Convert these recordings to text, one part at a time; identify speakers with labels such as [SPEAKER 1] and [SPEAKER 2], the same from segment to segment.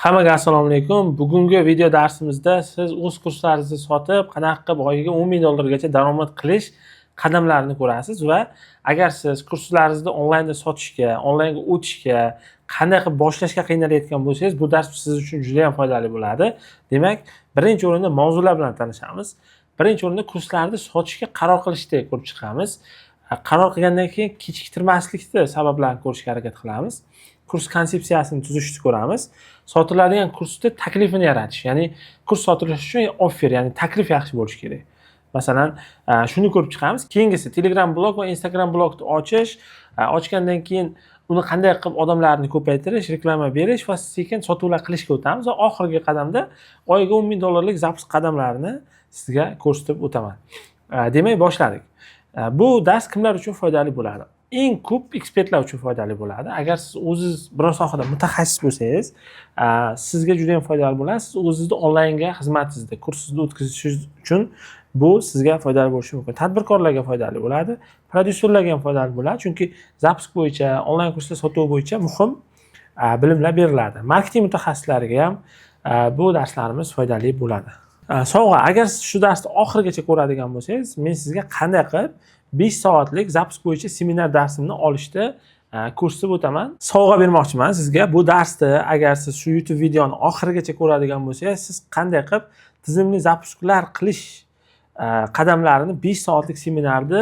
[SPEAKER 1] Hammaga assalomu alaykum. Bugungi video darsimizda siz o'z kurslaringizni sotib, qanaqa qilib oyiga 10 ming dollargacha daromad qilish qadamlarini ko'rasiz va agar siz kurslaringizni onlaynda sotishga, onlaynga o'tishga, qanday qilib boshlashga qiynalayotgan bo'lsangiz, bu dars siz uchun juda ham foydali bo'ladi. Demak, birinchi o'rinda mavzular bilan tanishamiz. Birinchi o'rinda kurslarni sotishga qaror qilishni ko'rib chiqamiz. Qaror qilgandan keyin kechiktirmaslikni sabablarini ko'rishga harakat qilamiz. Kurs konsepsiyasini tuzishni ko'ramiz. Sotiladigan kursni taklifini yaratish, ya'ni kurs sotilishi uchun offer, ya'ni taklif yaxshi bo'lishi kerak. Masalan, shuni ko'rib chiqamiz. Keyingisi Telegram blog va Instagram blogni ochish, ochgandan keyin uni qanday qilib odamlarni ko'paytirish, reklama berish va sekin sotuvlar qilishga o'tamiz va oxirgi qadamda oyiga 10 ming dollarlik zapus qadamlarini sizga ko'rsatib o'taman. Demak, boshladik. Bu dars kimlar uchun foydali bo'ladi? Eng ko'p ekspertlar uchun foydali bo'ladi. Agar siz o'zingiz biror sohada mutaxassis bo'lsangiz, sizga juda ham foydali bo'ladi. Siz o'zingizning onlaynga xizmatingizda kursingizni o'tkazishingiz uchun bu sizga foydali bo'lishi mumkin. Tadbirkorlarga foydali bo'ladi, prodyuserlarga ham foydali bo'ladi, chunki zapus bo'yicha, onlayn kurslar sotuv bo'yicha muhim bilimlar beriladi. Marketing mutaxassislariga ham bu darslarimiz foydali bo'ladi. Sovg'a, agar siz shu darsni oxirigacha ko'radigan bo'lsangiz, men sizga qanday qilib 5 soatlik zapus bo'yicha seminar darsimni olishni ko'rsatib o'taman. Sovg'a bermoqchiman sizga. Bu darsni agar siz shu YouTube videoni oxirigacha ko'radigan bo'lsangiz, siz qanday qilib tizimli zapuslar qilish qadamlarini 5 soatlik seminarni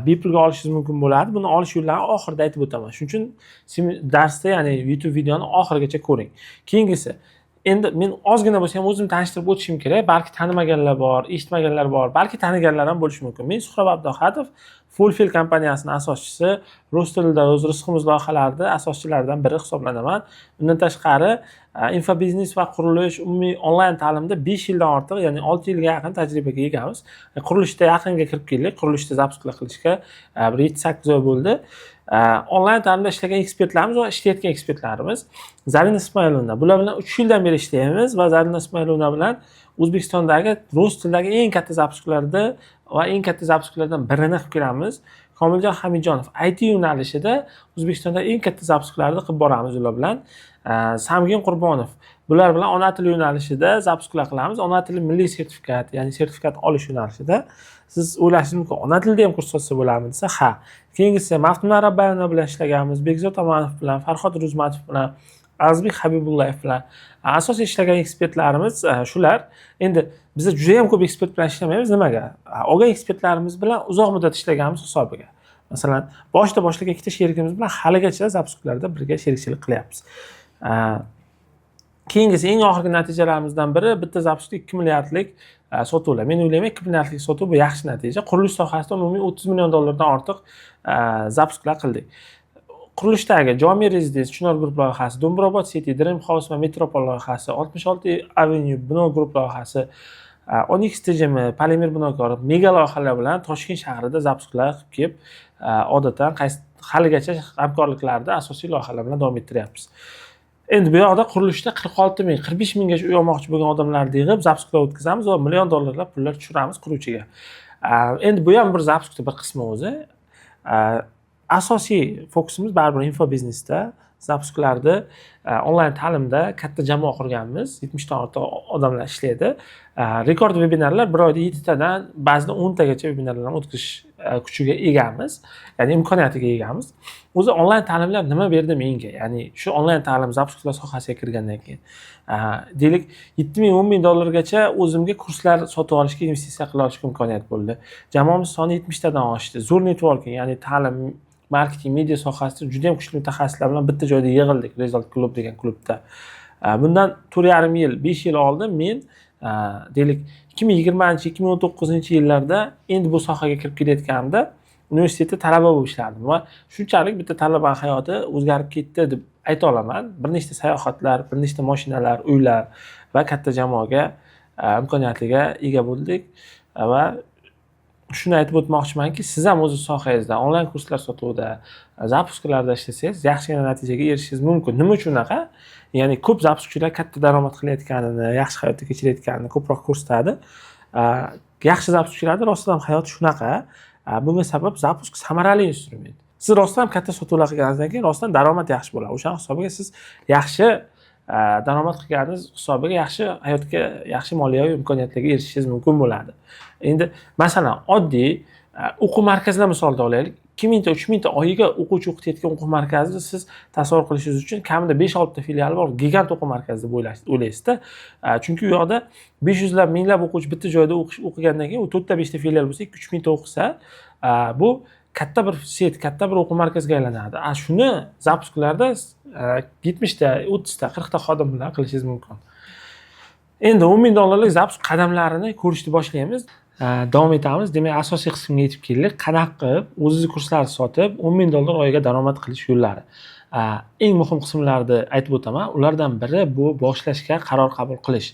[SPEAKER 1] bepulga olishingiz mumkin bo'ladi. Buni olish yo'llarini oxirida aytib o'taman. Shuning uchun darsda, ya'ni YouTube videoni oxirigacha ko'ring. Keyingisi, endi men ozgina bo'lsa ham o'zimni tanishtirib o'tishim kerak. Balki tanimaganlar bor, eshitmaganlar bor, balki taniganlar ham bo'lishi mumkin. Men Suhrob Abduxatov, Fulfill kompaniyasining asoschisi, rus tilida o'z rizqimiz loyihalarida asoschilaridan biri hisoblanaman. Undan tashqari, infobiznes va qurilish, umumiy onlayn ta'limda 5 yildan ortiq, ya'ni 6 yilga yaqin tajribaga egamiz. Qurilishda yaqinga kirib keldik. Qurilishda zapuslar qilishga bir 7-8 oy bo'ldi. Onlayn ta'limda ishlagan ekspertlarimiz va ishlayotgan ekspertlarimiz Zarina Ismoilovna. Bular bilan 3 yildan beri ishlaymiz va Zarina Ismoilovna bilan O'zbekistondagi rus tilidagi eng katta zapuslarni va eng katta zapuslardan birini qilib kelamiz. Komiljon Hamidjonov IT yo'nalishida O'zbekistonda eng katta zapuslarni qilib boramiz ular bilan. Samgin Qurbonov. Bular bilan ona tili yo'nalishida zapuslar qilamiz. Ona tili milliy sertifikat, ya'ni sertifikat olish yo'nalishida. Siz o'ylashingiz mumkin, ona tilida ham kurs sotsa bo'ladimi desa, ha. Keyingisi Maftuna Rabbayeva bilan ishlaganmiz, Bekzod Amanov bilan, Farhod Ruzmatov bilan, Azbek Habibullayev bilan asosiy ishlagan ekspertlarimiz shular. Endi biz juda ham ko'p ekspert bilan ishlamaymiz. Nimaga? Olgan ekspertlarimiz bilan uzoq muddat ishlaganmiz hisobiga. Masalan, boshida boshlagan ikkita sherikimiz bilan haligacha zapuslarda birga sherikchilik qilyapmiz. Keyingisi eng oxirgi natijalarimizdan biri bitta zapusda 2 milliardlik sotuvlar. Men o'ylayman 2 milliardlik sotuv bu yaxshi natija. Qurilish sohasida umumiy 30 million dollardan ortiq zapuslar qildik. Qurilishdagi Jomi Residence, Chinor Group loyihasi, Do'mbrobod City, Dream House va Metropol loyihasi, 66 Avenue Bino Group loyihasi, Onyx TJM, Polimer Binokor, mega loyihalar bilan Toshkent shahrida zapuslar qilib kelib, odatdan haligacha hamkorliklarda asosiy loyihalar bilan davom ettiryapmiz. Endi bu yoqda qurilishda 46 ming, 45 minggacha uy olmoqchi bo'lgan odamlarni yig'ib zapuslar o'tkazamiz va million dollarlab pullar tushiramiz quruvchiga. Endi bu ham bir zapusning bir qismi o'zi. Asosiy fokusimiz baribir infobiznesda, zapuslarni onlayn ta'limda katta jamoa qurganmiz. 70 dan ortiq odamlar ishlaydi. Rekord vebinarlar bir oyda 7 tadan, ba'zida 10 tagacha vebinarlarni o'tkazish kuchiga egamiz, ya'ni imkoniyatiga egamiz. O'zi onlayn ta'limlar nima berdi menga? Ya'ni shu onlayn ta'lim zapuslar sohasiga kirgandan keyin deylik 7 ming 10 ming dollargacha o'zimga kurslar sotib olishga, investitsiya qila olishga imkoniyat bo'ldi. Jamoamiz soni 70 tadan oshdi. Zo'r networking, ya'ni ta'lim, marketing, media sohasida juda ham kuchli mutaxassislar bilan bitta joyda yig'ildik, Result Club degan klubda. Bundan 4,5 yil, 5 yil oldin men deylik 2020-2019-yillarda endi bu sohaga kirib kelayotganimda universitetda talaba bo'lib ishlardim va shunchalik bitta talabaning hayoti o'zgarib ketdi deb ayta olaman. Bir nechta sayohatlar, bir nechta mashinalar, uylar va katta jamoaga imkoniyatiga ega bo'ldik va shuni aytib o'tmoqchimanki, siz ham o'z sohangizda onlayn kurslar sotuvda, zapuslarda ishlasangiz, yaxshigina natijaga erishishingiz mumkin. Nima uchun unaqa? Ya'ni ko'p zapuschilar katta daromad qilayotganini, yaxshi hayotda kechirayotganini ko'proq ko'rsatadi. Yaxshi zapuschilarda rostdan ham hayot shunaqa. Bunga sabab zapus samarali instrument. Siz rostdan ham katta sotuvlar qilganingizdan keyin rostdan daromad yaxshi bo'ladi. O'sha hisobiga siz yaxshi daromad qilganingiz hisobiga yaxshi hayotga, yaxshi moliyaviy imkoniyatlarga erishishingiz mumkin bo'ladi. Endi masalan, oddiy o'quv markazini misolida olaylik. 2000 ta, 3000 ta oyiga o'quvchi o'qitayotgan o'quv markazini siz tasavvur qilishingiz uchun kamida 5-6 ta filiali bor gigant o'quv markazi deb o'ylaysizda. Chunki u yoqda 500 lab, minglab o'quvchi bitta joyda o'qigandan keyin u 4 ta, 5 ta filial bo'lsa, 2-3 ming ta o'qisa, bu katta bir set, katta bir o'quv markaziga aylanadi. Shuni zapusklarda 70 ta, 30 ta, 40 ta xodim bilan qilishingiz mumkin. Endi $10,000 zapusk qadamlarini ko'rishni boshlaymiz. Davom etamiz. Demak, asosiy qismga yetib keldik. Qanaqa qilib o'zingiz kurslarni sotib $10,000 oyiga daromad qilish yo'llari. Eng muhim qismlarni aytib o'taman. Ulardan biri bu boshlashga qaror qabul qilish.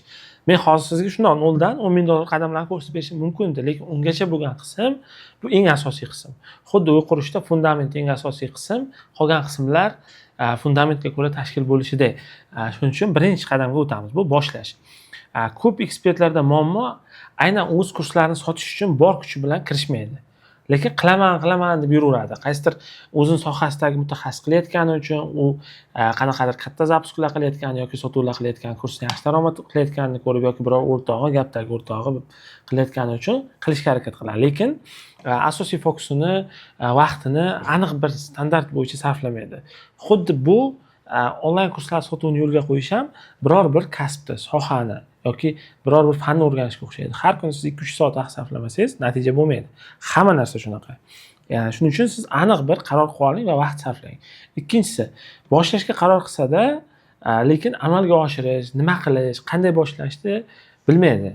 [SPEAKER 1] Men hozir sizga shundoq noldan $10,000 qadamlarni ko'rsatib berishim mumkin edi, lekin ungacha bo'lgan qism bu eng asosiy qism. Xuddi uy qurishda fundament eng asosiy qism, qolgan qismlar fundamentga ko'ra tashkil bo'lishida. Shuning uchun birinchi qadamga o'tamiz. Bu boshlash. Ko'p ekspertlarda muammo aynan o'z kurslarini sotish uchun bor kuchi bilan kirishmaydi. Lekin qilaman deb yuraveradi. Qaysidir o'zining sohasidagi mutaxassis qilayotgani uchun u qanaqadir katta zapusklar qilayotgani yoki sotuvlar qilayotgani, kursni yaxshi daromad qilayotganini ko'rib yoki biror o'rtog'i, gapdagi o'rtog'i qilayotgani uchun qilishga harakat qiladi. Lekin asosiy fokusini, vaqtini aniq bir standart bo'yicha sarflamaydi. Xuddi bu onlayn kurslar sotuvini yo'lga qo'yish ham biror bir kasbni, sohani yoki biror bir fanni o'rganishga o'xshaydi. Har kuni siz 2-3 soat vaqt sarflamasangiz, natija bo'lmaydi. Hamma narsa shunaqa. Shuning uchun siz aniq bir qaror qilib oling va vaqt sarflang. Ikkinchisi, boshlashga qaror qilsa-da, lekin amalga oshirish, nima qilish, qanday boshlashni bilmaydi.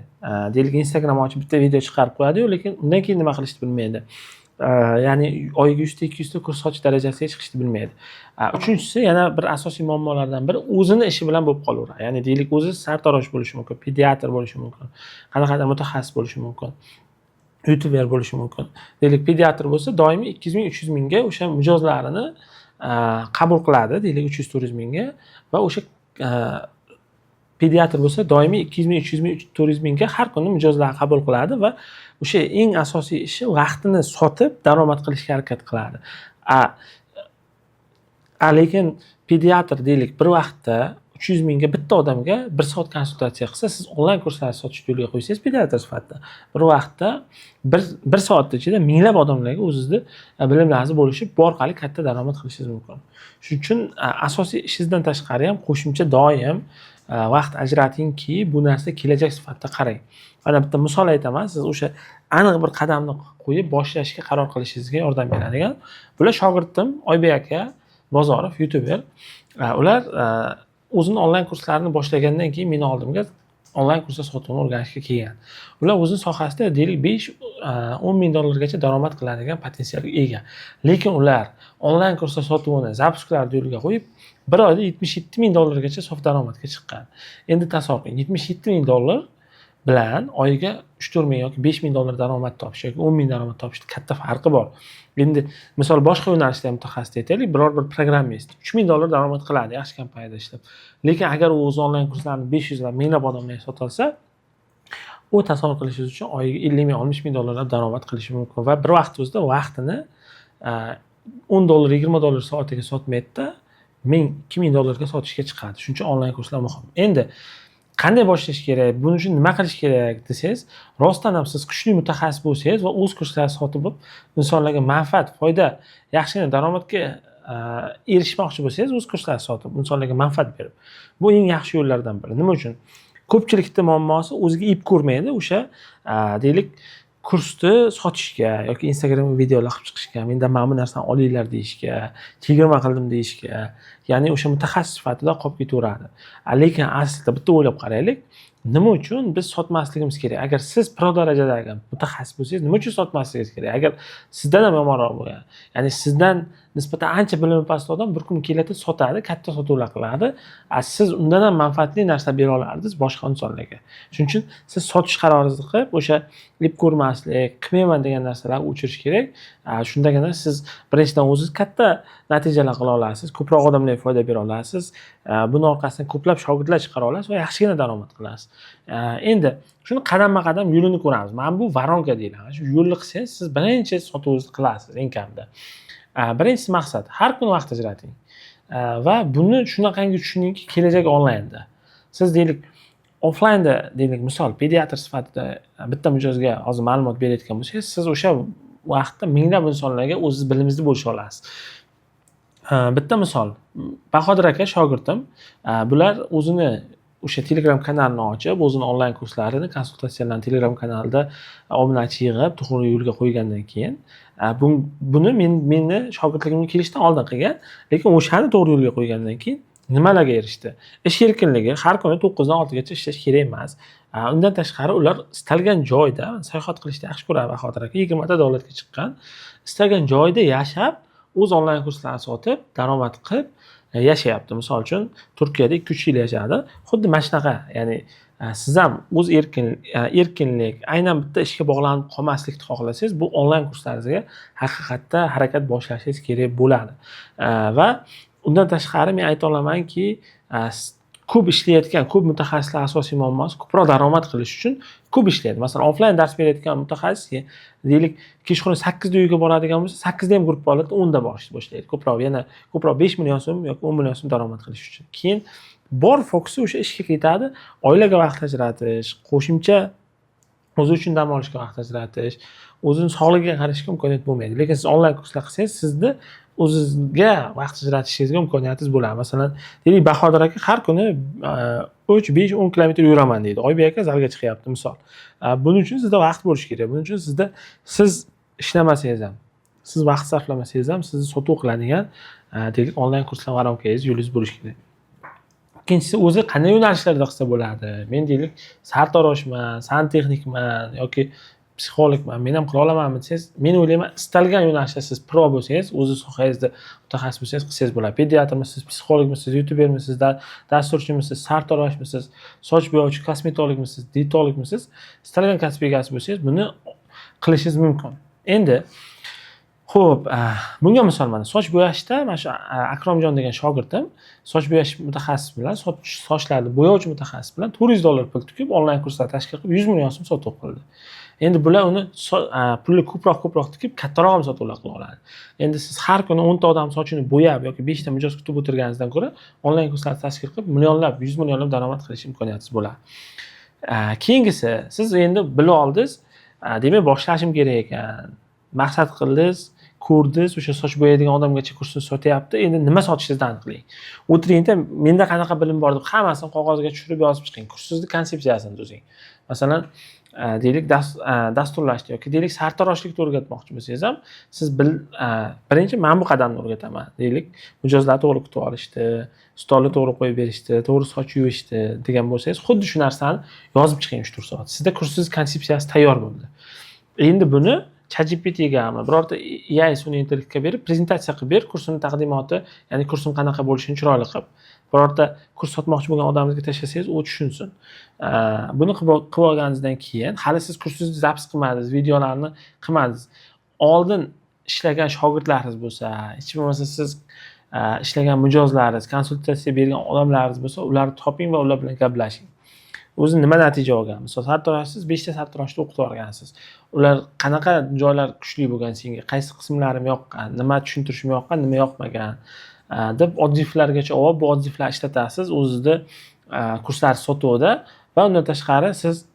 [SPEAKER 1] Deylik, Instagram ochib bitta video chiqarib qo'yadi-yu, lekin undan keyin nima qilishni bilmaydi. Ya'ni oyiga 100 ta, 200 ta kurs sotish darajasiga chiqishni bilmaydi. Uchinchisi, yana bir asosiy muammolardan biri o'zini ishi bilan bo'lib qolaveradi. Ya'ni deylik, o'zi sartarosh bo'lishi mumkin, pediatr bo'lishi mumkin, qanaqadir mutaxassis bo'lishi mumkin, youtuber bo'lishi mumkin. Deylik, pediatr bo'lsa, doimiy 200 ming, 300 mingga o'sha mijozlarini qabul qiladi, deylik 300-400 mingga va o'sha pediatr bo'lsa, doimiy 200 ming, 300 ming, 400 mingga har kuni mijozlarni qabul qiladi va o'sha eng asosiy ishi vaqtini sotib daromad qilishga harakat qiladi. Lekin pediatr deylik bir vaqtda 300 mingga bitta odamga 1 soat konsultatsiya qilsa, siz onlayn kurslarni sotishni yo'lga qo'ysangiz, pediatr sifatida bir vaqtda 1 soat ichida minglab odamlarga o'zingizni bilimlaringizni bo'lishib, bu orqali katta daromad qilishingiz mumkin. Shuning uchun asosiy ishingizdan tashqari ham qo'shimcha doim vaqt ajratingki, bu narsa kelajak sifatida qarang. Mana bitta misol aytaman, siz o'sha aniq bir qadamni qo'yib boshlashga qaror qilishingizga yordam beradigan. Bular shogirdim Oybek aka Bozorov, youtuber. Ular o'zini onlayn kurslarini boshlagandan keyin meni oldimga onlayn kurslar sotuvini o'rganishga kelgan. Ular o'zining sohasida deylik 5-10 ming dollargacha daromad qiladigan potensialga ega. Lekin ular onlayn kurslar sotuvini zapusklarni yo'lga qo'yib, bir oyda 77 ming dollargacha sof daromadga chiqqan. Endi tasavvur qiling, 77 ming dollar bilan oyiga 3-4 ming yoki 5 ming dollar daromad topish yoki 10 ming daromad topishda katta farqi bor. Endi misol boshqa yo'nalishda mutaxassis aytaylik, biror bir programmist 3 ming dollar daromad qiladi yaxshi kompaniyada ishlab. Lekin agar u o'z onlayn kurslarini 500 va minglab odamlarga sota olsa, u tasavvur qilishingiz uchun oyiga 50 ming, 60 ming dollarlab daromad qilishi mumkin va bir vaqt o'zida vaqtini $10, $20 soatiga sotmaydi-da, 1000-2000 dollarga sotishga chiqadi. Shuning uchun onlayn kurslar muhim. Endi qanday boshlash kerak? Buning uchun nima qilish kerak desangiz, rostdan ham siz kuchli mutaxassis bo'lsangiz va o'z kurslaringizni sotib insonlarga manfaat, foyda, yaxshigina daromadga erishmoqchi bo'lsangiz, o'z kurslaringizni sotib insonlarga manfaat berib. Bu eng yaxshi yo'llardan biri. Nima uchun? Ko'pchilikning muammosi o'ziga ip ko'rmaydi, o'sha deylik kursni sotishga yoki Instagramga videolar qilib chiqishga, mendan mana bu narsani olinglar deyishga, 20 qildim deyishga, ya'ni o'sha mutaxassis sifatida qolib ketaveradi. Lekin aslida bitta o'ylab qaraylik, nima uchun biz sotmasligimiz kerak? Agar siz pro darajadagi mutaxassis bo'lsangiz, nima uchun sotmasligingiz kerak? Agar sizdan ham yomonroq bo'lgan, ya'ni sizdan nisbatan ancha bilimi past odam bir kun keladi, sotadi, katta sotuvlar qiladi. Siz undan ham manfaatli narsa bera olardingiz boshqa insonlarga. Shuning uchun siz sotish qaroringizni qilib, o'sha ip ko'rmaslik, qilmayman degan narsalarni o'chirish kerak. Shundagina siz birinchidan o'zingiz katta natijalar qila olasiz, ko'proq odamlarga foyda bera olasiz. Buning orqasidan ko'plab shogirdlar chiqara olasiz va yaxshigina daromad qilasiz. Endi shuni qadamma-qadam yo'lini ko'ramiz. Mana bu varonka deyiladi. Shu yo'lni qilsangiz, siz birinchi sotuvingizni qilasiz eng kamida. Birinchisi maqsad, har kuni vaqt ajrating. Va buni shunaqangi tushuningki, kelajak onlaynda. Siz deylik offlaynda deylik misol pediatr sifatida bitta mijozga hozir ma'lumot berayotgan bo'lsangiz, siz o'sha vaqtda minglab insonlarga o'zingiz bilimingizni bo'lisha olasiz. Bitta misol, Bahodir aka shogirdim. Bular o'zini o'sha Telegram kanalini ochib, o'zini onlayn kurslarini, konsultatsiyalarini Telegram kanalida obunachi yig'ib, to'g'ri yo'lga qo'ygandan keyin buni meni shogirdligimga kelishdan oldin qilgan, lekin o'shani to'g'ri yo'lga qo'ygandan keyin nimalarga erishdi? Ish erkinligi, har kuni 9 dan 6 gacha ishlash kerak emas. Undan tashqari ular istalgan joyda sayohat qilishni yaxshi ko'radi Bahodir aka. 20 ta davlatga chiqqan. Istalgan joyda yashab, o'z onlayn kurslarini sotib, daromad qilib yashayapti. Misol uchun Turkiyada 2-3 yil yashadi. Xuddi mana shunaqa, ya'ni siz ham o'z erkinlik, aynan bitta ishga bog'lanib qolmaslikni xohlasangiz, bu onlayn kurslaringizga haqiqatda harakat boshlashingiz kerak bo'ladi. Va undan tashqari men ayta olamanki, ko'p ishlayotgan, ko'p mutaxassislar asosiy muammosi ko'proq daromad qilish uchun ko'p ishlaydi. Masalan, offlayn dars berayotgan mutaxassis deylik kechqurun 8 da uyga boradigan bo'lsa, 8 da ham guruh oladi, 10 da boshlaydi. Ko'proq 5 million so'm yoki 10 million so'm daromad qilish uchun. Keyin bor fokusi o'sha ishga ketadi, oilaga vaqt ajratish, qo'shimcha o'zi uchun dam olishga vaqt ajratish, o'zini sog'ligiga qarashga imkoniyat bo'lmaydi. Lekin siz onlayn kurslar qilsangiz, sizni o'zingizga vaqt ajratishingizga imkoniyatingiz bo'ladi. Masalan, deylik Bahodir aka har kuni 3, 5, 10 kilometr yuraman deydi. Oybek aka zalga chiqyapti misol. Buning uchun sizda vaqt bo'lishi kerak. Buning uchun siz ishlamasangiz ham, siz vaqt sarflamasangiz ham sizni sotuv qiladigan deylik onlayn kurslar varamkangiz yo'lingiz bo'lishi kerak. Ikkinchisi, o'zi qanday yo'nalishlarda qilsa bo'ladi? Men deylik sartaroshman, santexnikman yoki psixologman, men ham qila olamanmi desangiz, men o'ylayman, istalgan yo'nalishda siz pro bo'lsangiz, o'zi sohangizda mutaxassis bo'lsangiz qilsangiz bo'ladi. Pediatrmisiz, psixologmisiz, youtubermisiz, dasturchimisiz, sartaroshmisiz, soch bo'yovchi, kosmetologmisiz, dietologmisiz, istalgan kasb egasi bo'lsangiz, buni qilishingiz mumkin. Endi xo'p, bunga misol mana soch bo'yashda mana shu Akromjon degan shogirdim soch bo'yash mutaxassis bilan, sochlarni bo'yovchi mutaxassis bilan $400 pul tikib, onlayn kurslar tashkil qilib 100 million so'm sotuv qildi. Endi bular uni pulni ko'proq tikib, kattaroq ham sotuvlar qila oladi. Endi siz har kuni 10 ta odam sochini bo'yab yoki 5 ta mijoz kutib o'tirganingizdan ko'ra, onlayn kurslar tashkil qilib, millionlab, 100 millionlab daromad qilish imkoniyatingiz bo'ladi. Keyingisi, siz endi bilib oldingiz, demak boshlashim kerak ekan. Maqsad qildingiz, ko'rdingiz, o'sha soch bo'yaydigan odamgacha kursni sotyapti. Endi nima sotishingizni aniqlang. O'tiringda menda qanaqa bilim bor deb hammasini qog'ozga tushirib yozib chiqing. Kursingizni konsepsiyasini tuzing. Masalan, deylik dasturlashni yoki deylik sartaroshlikni o'rgatmoqchi bo'lsangiz ham, siz birinchi men bu qadamni o'rgataman. Deylik mijozlarni to'g'ri kutib olishdi, stolni to'g'ri qo'yib berishdi, to'g'ri soch yuvishdi degan bo'lsangiz, xuddi shu narsani yozib chiqing 3-4 soat. Sizda kursingiz konsepsiyasi tayyor bo'ldi. Endi buni ChatGPTga birorta AI sun'iy intellektga berib, prezentatsiya qilib berib, kursning taqdimoti, ya'ni kursim qanaqa bo'lishini chiroyli qilib, birorta kurs sotmoqchi bo'lgan odamingizga tashlasangiz, u tushunsin. Buni qilib olganingizdan keyin, hali siz kursingizni zapis qilmadingiz, videolarni qilmadingiz. Oldin ishlagan shogirdlaringiz bo'lsa, hech bo'lmasa siz ishlagan mijozlaringiz, konsultatsiya bergan odamlaringiz bo'lsa, ularni toping va ular bilan gaplashing. O'zi nima natija olgan? Misol sartaroshsiz 5 ta sartaroshni o'qitib o'rgansiz. Ular qanaqa joylar kuchli bo'lgan senga, qaysi qismlarim yoqqan, nima tushuntirishim yoqqan, nima yoqmagan deb odzivlargacha olib, bu odzivlarni ishlatasiz o'zingizda kurslar sotuvda va undan tashqari siz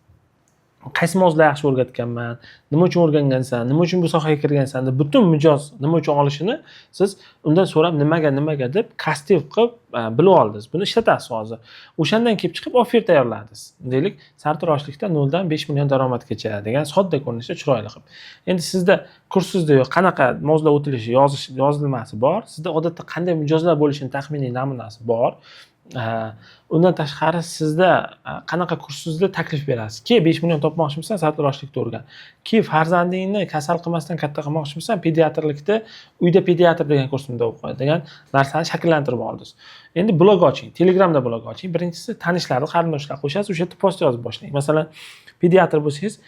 [SPEAKER 1] qaysi mavzuda yaxshi o'rgatganman, nima uchun o'rgangansan, nima uchun bu sohaga kirgansan deb butun mijoz nima uchun olishini siz undan so'rab nimaga deb kastiv qilib bilib oldingiz. Buni ishlatasiz hozir. O'shandan kelib chiqib offer tayyorladingiz. Deylik, sartaroshlikda 0 dan 5 million daromadgacha degan sodda ko'rinishda chiroyli qilib. Endi sizda kursingizda qanaqa mavzular o'tilishi, yozilmasi bor, sizda odatda qanday mijozlar bo'lishini taxminiy namunasi bor. Undan tashqari sizda qanaqa kursingizda taklif berasiz. 5 million topmoqchimisan, sartaroshlikda o'rgan. Farzandingni kasal qilmasdan katta qilmoqchimisan, pediatrlikda uyda pediatr degan kursimda o'qi degan narsani shakllantirib oldingiz. Endi blog oching, Telegramda blog oching. Birinchisi tanishlarni, qarindoshlarni qo'shasiz, o'sha yerda post yozib boshlang. Masalan, pediatr bo'lsangiz,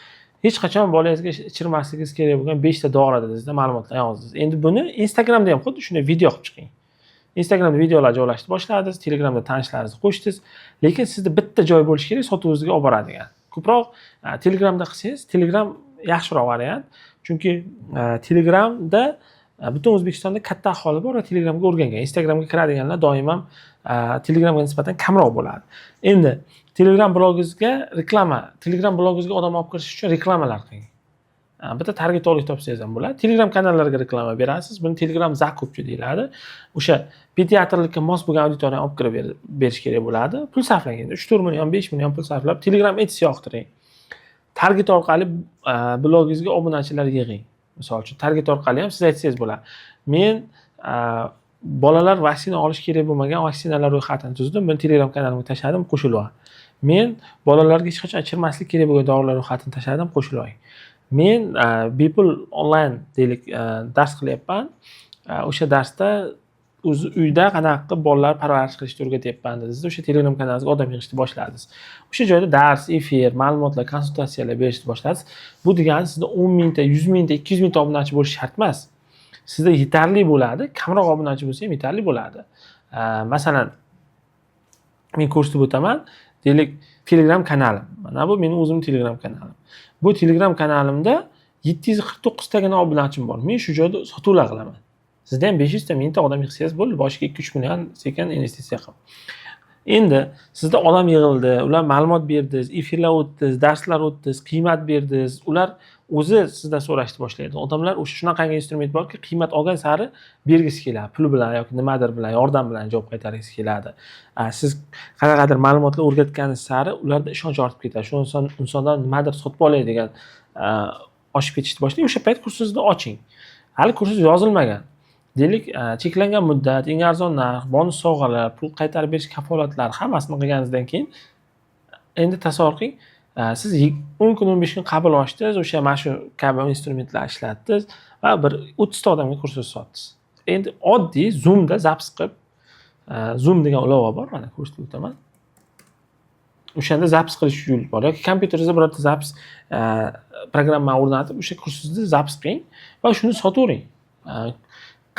[SPEAKER 1] hech qachon bolangizga ichirmasligingiz kerak bo'lgan 5 ta dori dedingizda ma'lumotlar yozdingiz. Endi buni Instagramda ham xuddi shunday video qilib chiqing. Instagramda videolar joylashni boshladingiz, Telegramda tanishlaringizni qo'shdingiz, lekin sizda bitta joy bo'lishi kerak sotuvingizga olib boradigan. Ko'proq Telegramda qilsangiz, Telegram yaxshiroq variant, chunki Telegramda butun O'zbekistonda katta aholi bor va Telegramga o'rgangan. Instagramga kiradiganlar doim ham Telegramga nisbatan kamroq bo'ladi. Endi Telegram blogingizga odam olib kirish uchun reklamalar qiling. Bitta targetolog topsangiz ham bo'ladi. Telegram kanallarga reklama berasiz. Buni Telegram zakupchi deyiladi. O'sha pediatrlikka mos bo'lgan auditoriyani olib kirib berish kerak bo'ladi. Pul sarflang endi 3-4 million, 5 million pul sarflab Telegram Ads yoqtiring. Target orqali blogingizga obunachilar yig'ing. Misol uchun target orqali ham siz aytsangiz bo'ladi. Men bolalar vaksina olish kerak bo'lmagan vaksinalar ro'yxatini tuzdim. Buni Telegram kanalimga tashladim, qo'shilib oling. Men bolalarga hech qachon ichirmaslik kerak bo'lgan dorilar ro'yxatini tashladim, qo'shilib oling. Men bepul onlayn deylik dars qilyapman. O'sha darsda uyda qanaqa qilib bolalar parvarish qilishni o'rgatyapman dedingiz. O'sha Telegram kanalingizga odam yig'ishni boshladingiz. O'sha joyda dars, efir, ma'lumotlar, konsultatsiyalar berishni boshladingiz. Bu degani sizda 10 mingta, 100 mingta, 200 mingta obunachi bo'lishi shart emas. Sizda yetarli bo'ladi, kamroq obunachi bo'lsa ham yetarli bo'ladi. Masalan, men ko'rsatib o'taman, deylik Telegram kanalim. Mana bu mening o'zimning Telegram kanalim. Bu Telegram kanalimda 749 tagina obunachim bor. Men shu joyda sotuvlar qilaman. Sizda ham 500 ta, 1000 ta odam yig'sangiz bo'ldi, boshiga 2-3 million sekin investitsiya qilib. Endi sizda odam yig'ildi, ular ma'lumot berdingiz, efirlar o'tdingiz, darslar o'tdingiz, qiymat berdingiz. Ular o'zi sizdan so'rashni boshlaydi. Odamlar o'sha shunaqangi instrument borki, qiymat olgan sari bergisi keladi. Pul bilan yoki nimadir bilan, yordam bilan javob qaytargisi keladi. Siz qanaqadir ma'lumotlar o'rgatganingiz sari ularda ishonch ortib ketadi. Shu insondan nimadir sotib olay degan oshib ketishni boshlaydi. O'sha payt kursingizni oching. Hali kursingiz yozilmagan. Deylik, cheklangan muddat, eng arzon narx, bonus sovg'alar, pul qaytarib berish kafolatlari hammasini qilganingizdan keyin endi tasavvur qiling, siz 10 kun, 15 kun qabul ochdingiz, o'sha mana shu kabi instrumentlarni ishlatdingiz va bir 30 ta odamga kursingizni sotdingiz. Endi oddiy Zoomda zapis qilib, Zoom degan ilova bor, mana ko'rsatib o'taman. O'shanda zapis qilish yo'li bor yoki kompyuteringizda birorta zapis programma o'rnatib, o'sha kursingizni zapis qiling va shuni sotavering.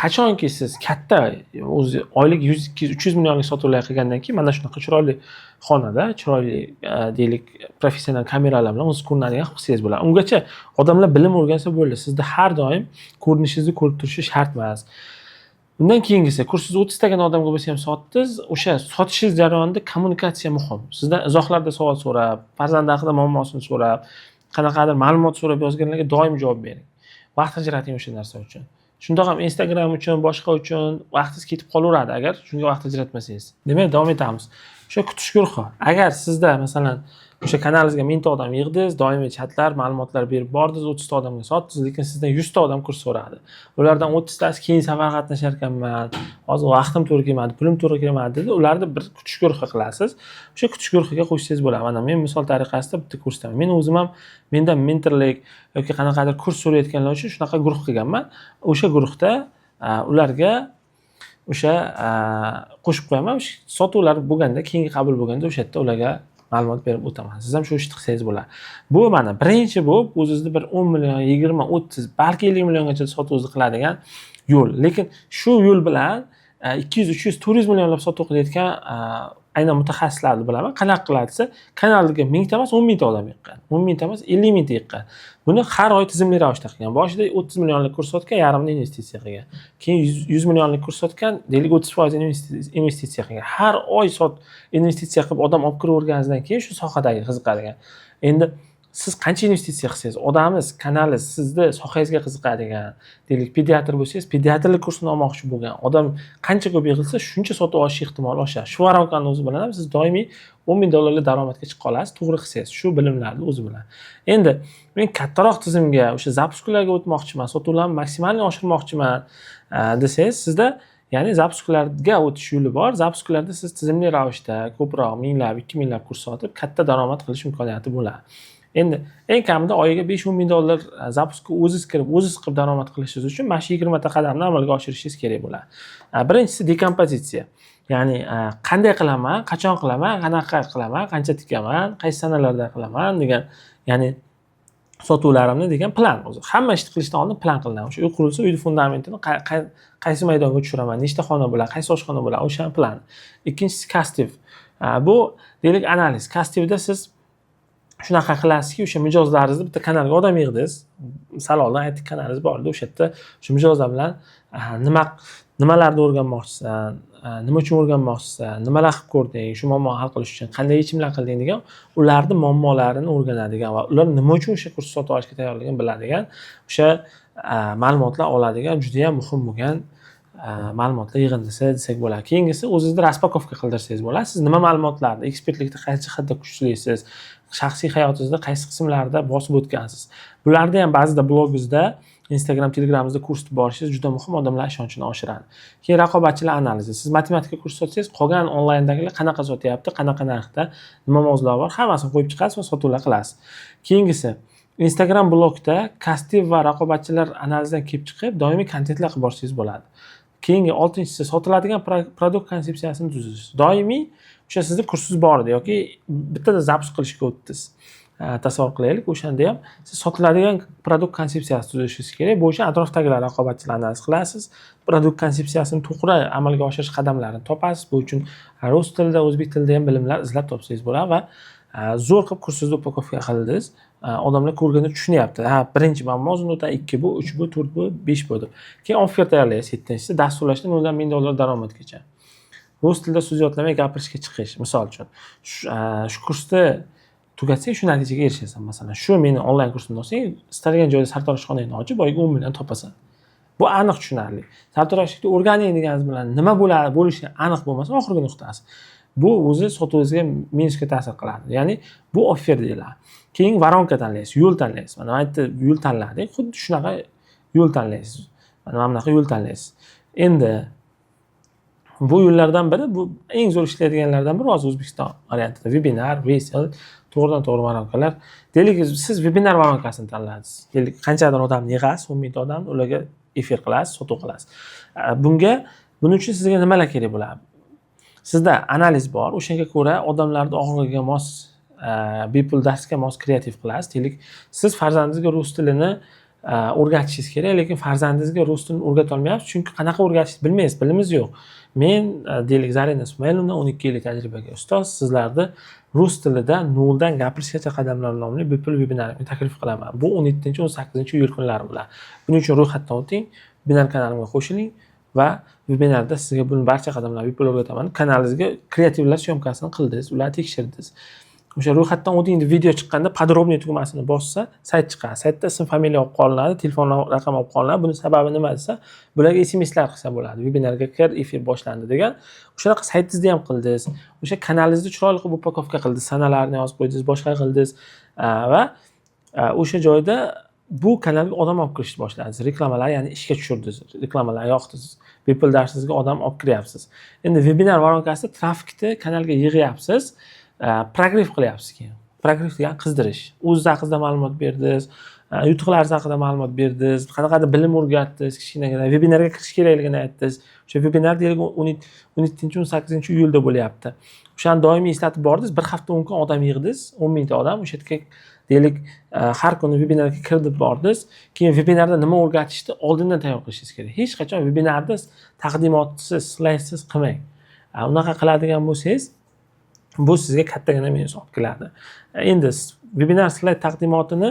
[SPEAKER 1] Qachonki siz katta o'zi oylik 100, 200, 300 millionlik sotuvlar qilgandan keyin mana shunaqa chiroyli xonada, chiroyli deylik professional kameralar bilan o'z ko'rinadigan qilsangiz bo'ladi. Ungacha odamlar bilim o'rgansa bo'ldi. Sizda har doim ko'rinishingizni ko'rib turishi shart emas. Undan keyingisi kursingiz 30 tagan odamga bo'lsa ham sotdingiz, o'sha sotishingiz jarayonida kommunikatsiya muhim. Sizdan izohlarda savol so'rab, farzandi haqida muammosini so'rab, qanaqadir ma'lumot so'rab yozganlarga doim javob bering. Vaqt ajrating o'sha narsa uchun. Shundoq ham Instagram uchun, boshqa uchun vaqtingiz ketib qolaveradi agar shunga vaqt ajratmasangiz. Demak, davom etamiz. O'sha kutish guruhi. Agar sizda masalan o'sha kanalingizga 1000 ta odam yig'dingiz, doimiy chatlar, ma'lumotlar berib bordingiz, 30 ta odamga sotdingiz, lekin sizdan 100 ta odam kurs so'radi. Ulardan 30 tasi keyin safar qatnashar ekanman, hozir vaqtim to'g'ri kelmadi, pulim to'g'ri kelmadi dedi. Ularni bir kutish guruhi qilasiz. O'sha kutish guruhiga qo'shsangiz bo'ladi. Mana men misol tariqasida bitta kursdaman. Men o'zim ham mendan mentorlik yoki qanaqadir kurs so'rayotganlar uchun shunaqa guruh qilganman. O'sha guruhda ularga o'sha qo'shib qo'yaman. Sotuvlar bo'lganda, keyingi qabul bo'lganda o'sha yerda ularga ma'lumot berib o'taman. Siz ham shu ishni qilsangiz bo'ladi. Bu mana birinchi bo'lib o'zingizni bir 10 million, 20, 30, balki 50 milliongacha sotuvingizni qiladigan yo'l. Lekin shu yo'l bilan 200, 300, 400 millionlab sotuv qilayotgan aynan mutaxassislarni bilaman. Qanaqa qiladi desa, kanaliga 1000 ta emas, 10 ming ta odam yiqqan. 10 ming ta emas, 50 ming ta yiqqan. Buni har oy tizimli ravishda qilgan. Boshida 30 millionlik kurs sotgan, yarmini investitsiya qilgan. Keyin 100 millionlik kurs sotgan, deylik 30% investitsiya qilgan. Har oy investitsiya qilib odam olib kiraverganingizdan keyin shu sohadagi qiziqadigan. Endi siz qancha investitsiya qilsangiz, odamimiz, kanalingiz sizni sohangizga qiziqadigan, deylik pediatr bo'lsangiz, pediatrlik kursini olmoqchi bo'lgan odam qancha ko'p yig'ilsa, shuncha sotib olish ehtimoli oshadi. Shu varonkani o'zi bilan ham siz doimiy 10 ming dollarlik daromadga chiqa olasiz, to'g'ri qilsangiz, shu bilimlarni o'zi bilan. Endi men kattaroq tizimga, o'sha zapuskularga o'tmoqchiman, sotuvlarni maksimalni oshirmoqchiman desangiz, sizda ya'ni zapuskularga o'tish yo'li bor. Zapuskularda siz tizimli ravishda ko'proq minglab, 2 minglab kurs sotib, katta daromad qilish imkoniyati bo'ladi. Endi eng kamida oyiga 5-10 ming dollar zapuskga o'zingiz kirib, o'zingiz qilib daromad qilishingiz uchun mana shu 20 ta qadamni amalga oshirishingiz kerak bo'ladi. Birinchisi dekompozitsiya. Ya'ni qanday qilaman, qachon qilaman, qanaqa qilaman, qancha tikaman, qaysi sanalarda qilaman degan, ya'ni sotuvlarimni degan plan o'zi. Hamma ishni qilishdan oldin plan qilinadi. O'sha uy qurilsa, uyni fundamentini qaysi maydonga tushiraman, nechta xona bo'ladi, qaysi oshxona bo'ladi, o'sha plan. Ikkinchisi kastiv. Bu deylik analiz. Kastivda siz shunaqa qilasizki, o'sha mijozlaringizni bitta kanalga odam yig'dingiz. Misoldan aytdik, kanalingiz bor edi, o'sha yerda shu mijozlar bilan nimalarni o'rganmoqchisan, nima uchun o'rganmoqchisan, nimalar qilib ko'rding, shu muammoni hal qilish uchun qanday yechimlar qilding degan ularni muammolarini o'rganadigan va ular nima uchun o'sha kursni sotib olishga tayyorligini biladigan, o'sha ma'lumotlar oladigan juda ham muhim bo'lgan ma'lumotlar yig'indisi desak bo'ladi. Keyingisi o'zingizni raspakovka qildirsangiz bo'ladi. Siz nima ma'lumotlarni, ekspertlikda qaysi jihatda kuchlisiz, shaxsiy hayotingizda qaysi qismlarda bosib o'tgansiz. Bularni ham ba'zida blogingizda, Instagram, Telegramingizda ko'rsatib borishingiz juda muhim, odamlar ishonchini oshiradi. Keyin raqobatchilar analizi. Siz matematika kursi sotsangiz, qolgan onlayndagilar qanaqa sotyapti, qanaqa narxda, nima mavzular bor, hammasini qo'yib chiqasiz va sotuvlar qilasiz. Keyingisi Instagram blogda kastiv va raqobatchilar analizidan kelib chiqib, doimiy kontentlar qilib borsangiz bo'ladi. Keyingi 6-inchisi sotiladigan produkt konsepsiyasini tuzish. Doimiy o'sha sizning kursingiz bor edi yoki bittada zapus qilishga o'tdingiz. Tasavvur qilaylik, o'shanda ham siz sotiladigan produkt konsepsiyasi tuzishingiz kerak. Bu uchun atrofdagilar raqobatchilarni analiz qilasiz. Produkt konsepsiyasini to'g'ri amalga oshirish qadamlarini topasiz. Bu uchun rus tilida, o'zbek tilida ham bilimlar izlab topsangiz bo'ladi va zo'r qilib kursingizni upakovka qildingiz. Odamlar ko'rganda tushunyapti. Birinchi muammo o'zidan 2 bu, 3 bu, 4 bu, 5 bu deb. Keyin offer tayyorlaysiz 7-inchisi dasturlashda 0 dan $1000 daromadgacha. Rus tilida so'z yodlamay gapirishga chiqish, misol uchun. Shu kursni tugatsang shu natijaga erishasan. Masalan, shu meni onlayn kursimni olsang, istalgan joyda sartaroshxonangni ochib, oyiga 10 million topasan. Bu aniq tushunarli. Sartaroshlikni o'rganing deganingiz bilan nima bo'lishi aniq bo'lmasa, oxirgi nuqtasi. Bu o'zi sotuvingizga minusga ta'sir qiladi. Ya'ni bu offer deyiladi. Keyin varonka tanlaysiz, yo'l tanlaysiz. Mana aytdi, yo'l tanladik. Xuddi shunaqa yo'l tanlaysiz. Mana bunaqa yo'l tanlaysiz. Endi bu yo'llardan biri, bu eng zo'r ishlaydiganlardan biri hozir O'zbekiston variantida webinar, resell, to'g'ridan to'g'ri varonkalar. Deylik, siz webinar varonkasini tanladingiz. Deylik, qanchadir odamni yig'asiz, 10 ming odamni, ularga efir qilasiz, sotuv qilasiz. Buning uchun sizga nimalar kerak bo'ladi? Sizda analiz bor, o'shanga ko'ra odamlarni og'riqiga mos, bepul darsga mos kreativ qilasiz. Deylik, siz farzandingizga rus tilini o'rgatishingiz kerak, lekin farzandingizga rus tilini o'rgata olmayapsiz, chunki qanaqa o'rgatishni bilmaysiz, bilimiz yo'q. Men deylik Zarina Ismoilovna 12 yillik tajribaga ustoz, sizlarni rus tilida 0 dan gapirishgacha qadamlar nomli bepul vebinarimga taklif qilaman. Bu 17-18-iyul kunlari bo'ladi. Buning uchun ro'yxatdan o'ting, webinar kanalimga qo'shiling va webinarda sizga buni barcha qadamlarni bepul o'rgataman. Kanalingizga kreativlar syomkasini qildingiz, ularni tekshirdingiz. O'sha ro'yxatdan o'ting deb video chiqqanda podrobniy tugmasini bossa, sayt chiqadi. Saytda ism, familiya olib qolinadi, telefon raqami olib qolinadi. Buning sababi nima desa, bularga SMSlar qilsa bo'ladi. Webinarga kir, efir boshlandi degan. O'shanaqa saytingizda ham qildingiz. O'sha kanalingizni chiroyli qilib upakovka qildingiz, sanalarni yozib qo'ydingiz, boshqa qildingiz va o'sha joyda bu kanalga odam olib kirishni boshladingiz. Reklamalar, ya'ni ishga tushirdingiz, reklamalar yoqdingiz. Bepul darsingizga odam olib kiryapsiz. Endi webinar varonkasida trafikni kanalga yig'yapsiz. Progress qilyapsiz keyin. Progress degan qizdirish. O'zingiz haqida ma'lumot berdingiz, yutuqlaringiz haqida ma'lumot berdingiz, qanaqadir bilim o'rgatdingiz, kichkinagina webinarga kirish kerakligini aytdingiz. O'sha webinar deylik 17-18-iyulda bo'lyapti. O'shani doimiy eslatib bordingiz, bir hafta 10 kun odam yig'dingiz, 10 mingta odam o'sha yerga deylik har kuni webinarga kirdib bordingiz. Keyin webinarda nima o'rgatishni oldindan tayyor qilishingiz kerak. Hech qachon webinarda taqdimotsiz, slaydsiz qilmang. Unaqa qiladigan bo'lsangiz, bu sizga kattagina minus olib keladi. Endi webinar slayd taqdimotini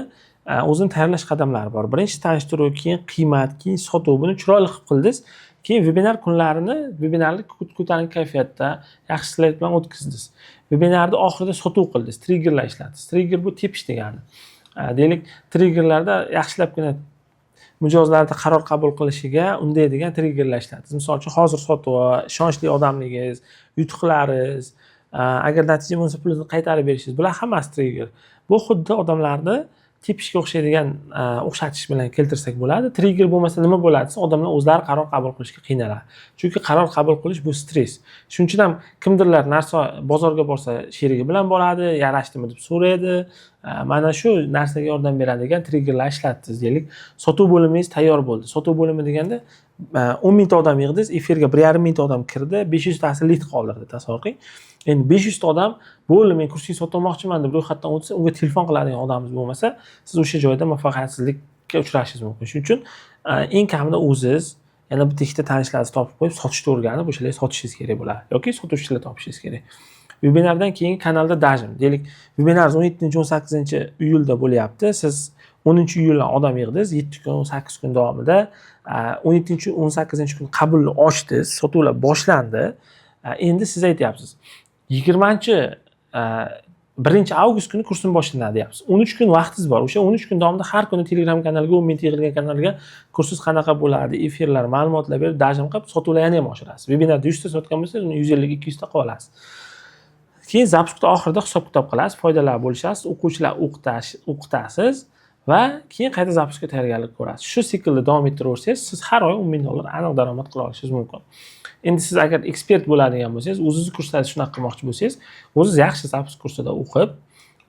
[SPEAKER 1] o'zini tayyorlash qadamlari bor. Birinchi tanishtiruv, keyin qiymat, keyin sotuv. Buni chiroyli qilib qildingiz. Keyin webinar kunlarini webinarlik ko'tarinki kayfiyatda yaxshi slayd bilan o'tkazdingiz. Webinarda oxirida sotuv qildingiz, triggerlar ishlatdingiz. Trigger bu tepish degani. Deylik, triggerlarda yaxshilabgina mijozlarda qaror qabul qilishiga undaydigan triggerlar ishlatdingiz. Misol uchun, hozir sotuv, ishonchli odamligingiz, yutuqlaringiz, agar natija bo'lsa pulingizni qaytarib berishingiz, bular hammasi trigger. Bu xuddi odamlarni tepishga o'xshaydigan o'xshatish bilan keltirsak bo'ladi. Trigger bo'lmasa nima bo'ladi? Odamlar o'zlari qaror qabul qilishga qiynaladi. Chunki qaror qabul qilish bu stress. Shuning uchun ham kimdirlar narsa bozorga borsa sherigi bilan boradi, yarashdimi deb so'raydi. Mana shu narsaga yordam beradigan triggerlar ishlatdingiz. Deylik, sotuv bo'limingiz tayyor bo'ldi. Sotuv bo'limi deganda 10 mingta odam yig'dingiz, efirga 1,5 mingta odam kirdi, 500 tasi lead qoldirdi, tasavvur qiling. Endi 500 ta odam bo'ldi, men kursni sotmoqchiman deb ro'yxatdan o'tsa, unga telefon qiladigan odamimiz bo'lmasa, siz o'sha joyda muvaffaqiyatsizlikka uchrashingiz mumkin. Shuning uchun eng kamida o'zingiz yana bitta ikkita tanishlaringizni topib qo'yib, sotishni o'rganib, o'shalarga sotishingiz kerak bo'ladi yoki sotuvchilar topishingiz kerak. Webinardan keyingi kanalda dajim. Deylik, webinar 17-18 iyulda bo'lyapti. Siz 10-iyuldan odam yig'dingiz, 7 kun, 8 kun davomida 17-18 kun qabulni ochdingiz, sotuvlar boshlandi. Endi siz aytyapsiz, 1-avgust kuni kursni boshlanadi deyapsiz. 13 kun vaqtingiz bor. O'sha 13 kun davomida har kuni Telegram kanaliga, 10 mingta yig'ilgan kanalga kursiz qanaqa bo'ladi, efirlar, ma'lumotlar berib, dajim qilib sotuvlarni ham oshirasiz. Webinarda 100 ta sotgan bo'lsangiz, uni 150 200 ta qilib olasiz. Keyin zapuskda oxirida hisob-kitob qilasiz, foydalar bo'lishasiz, o'quvchilar o'qitasiz va keyin qayta zapuskga tayyorgarlik ko'rasiz. Shu siklda davom ettiraversangiz, siz har oy $10,000 aniq daromad qila olishingiz mumkin. Endi siz agar ekspert bo'ladigan bo'lsangiz, o'zingiz kurslarni shunaqa qilmoqchi bo'lsangiz, o'zingiz yaxshi zapusk kursida o'qib,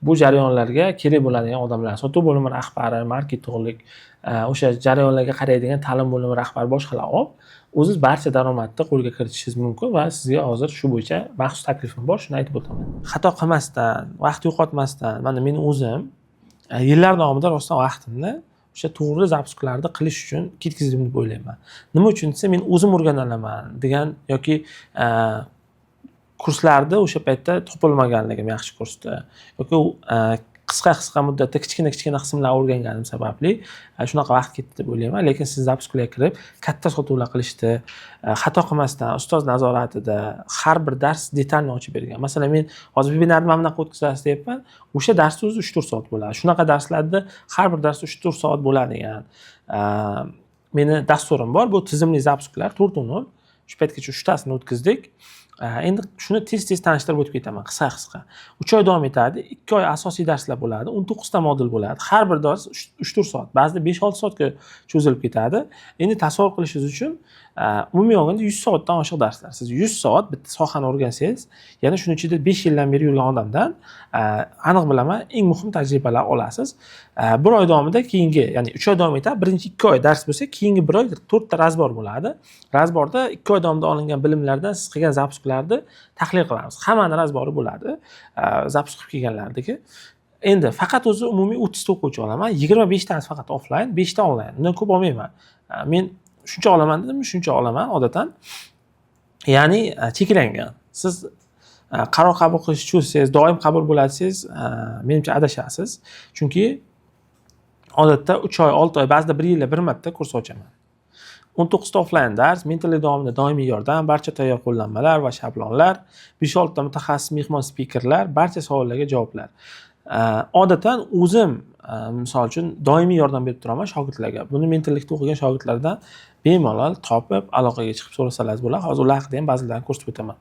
[SPEAKER 1] bu jarayonlarga kerak bo'ladigan odamlar, sotuv bo'limi rahbari, marketinglik, o'sha jarayonlarga qaraydigan ta'lim bo'limi rahbari, boshqalar olib, o'zingiz barcha daromadni qo'lga kiritishingiz mumkin va sizga hozir shu bo'yicha maxsus taklifim bor, shuni aytib o'taman. Xato qilmasdan, vaqt yo'qotmasdan, mana men o'zim yillar davomida rostdan vaqtimni o'sha to'g'ri zapusklarni qilish uchun ketkazdim deb o'ylayman. Nima uchun desa, men o'zim o'rganaman degan yoki kurslarda o'sha paytda topilmaganligim yaxshi kursda yoki qisqa muddatda kichkina qismlarni o'rganganim sababli shunaqa vaqt ketdi deb o'ylayman. Lekin siz zapusklarga kirib, katta sotuvlar qilishdi, xato qilmasdan, ustoz nazoratida har bir dars detalni ochib bergan. Masalan, men hozir webinarni mana bunaqa o'tkazasiz deyapman. O'sha darsni o'zi 3-4 soat bo'ladi. Shunaqa darslarda har bir dars 3-4 soat bo'ladigan meni dasturim bor. Bu tizimli zapusklar 4.0. Shu paytgacha 3tasini o'tkazdik. Endi shuni tez tanishtirib o'tib ketaman, qisqa. 3 oy davom etadi. 2 oy asosiy darslar bo'ladi. 19 ta modul bo'ladi. Har bir dars 3-4 soat, ba'zida 5-6 soatga cho'zilib ketadi. Endi tasavvur qilishingiz uchun umumiy olganda 100 soatdan oshiq darslar. Siz 100 soat bitta sohani o'rgansangiz, ya'ni shuning ichida 5 yildan beri yurgan odamdan aniq bilaman, eng muhim tajribalar olasiz. 1 oy davomida keyingi, ya'ni 3 oy davom etadi. Birinchi 2 oy dars bo'lsa, keyingi 1 oy 4 ta razbor bo'ladi. Razborda 2 oy davomida olingan bilimlardan siz qilgan zapusklarni tahlil qilamiz. Hammani razbori bo'ladi. Zapusk qilib kelganlardagi. Endi faqat o'zi umumiy 30 ta o'quvchi olaman. 25 tasi faqat offline, 5 ta onlayn. Undan ko'p olmayman. Men shuncha olaman dedim, shuncha olaman odatdan. Ya'ni cheklangan. Siz qaror qabul qilish cho'zsangiz, doim qabul bo'lasiz, menimcha adashasiz. Chunki odatda 3 oy, 6 oy, ba'zida 1 yilda bir marta kurs ochaman. 19 ta offline dars, mentorlik davomida doimiy yordam, barcha tayyor qo'llanmalar va shablonlar, 5-6 ta mutaxassis mehmon spikerlar, barcha savollarga javoblar. Odatdan o'zim misol uchun doimiy yordam berib turaman shogirdlarga. Buni mentorlikda o'qigan shogirdlardan bemalol topib aloqaga chiqib so'rasalaringiz bo'ladi. Hozir ular haqida ham ba'zilarini ko'rsatib o'taman.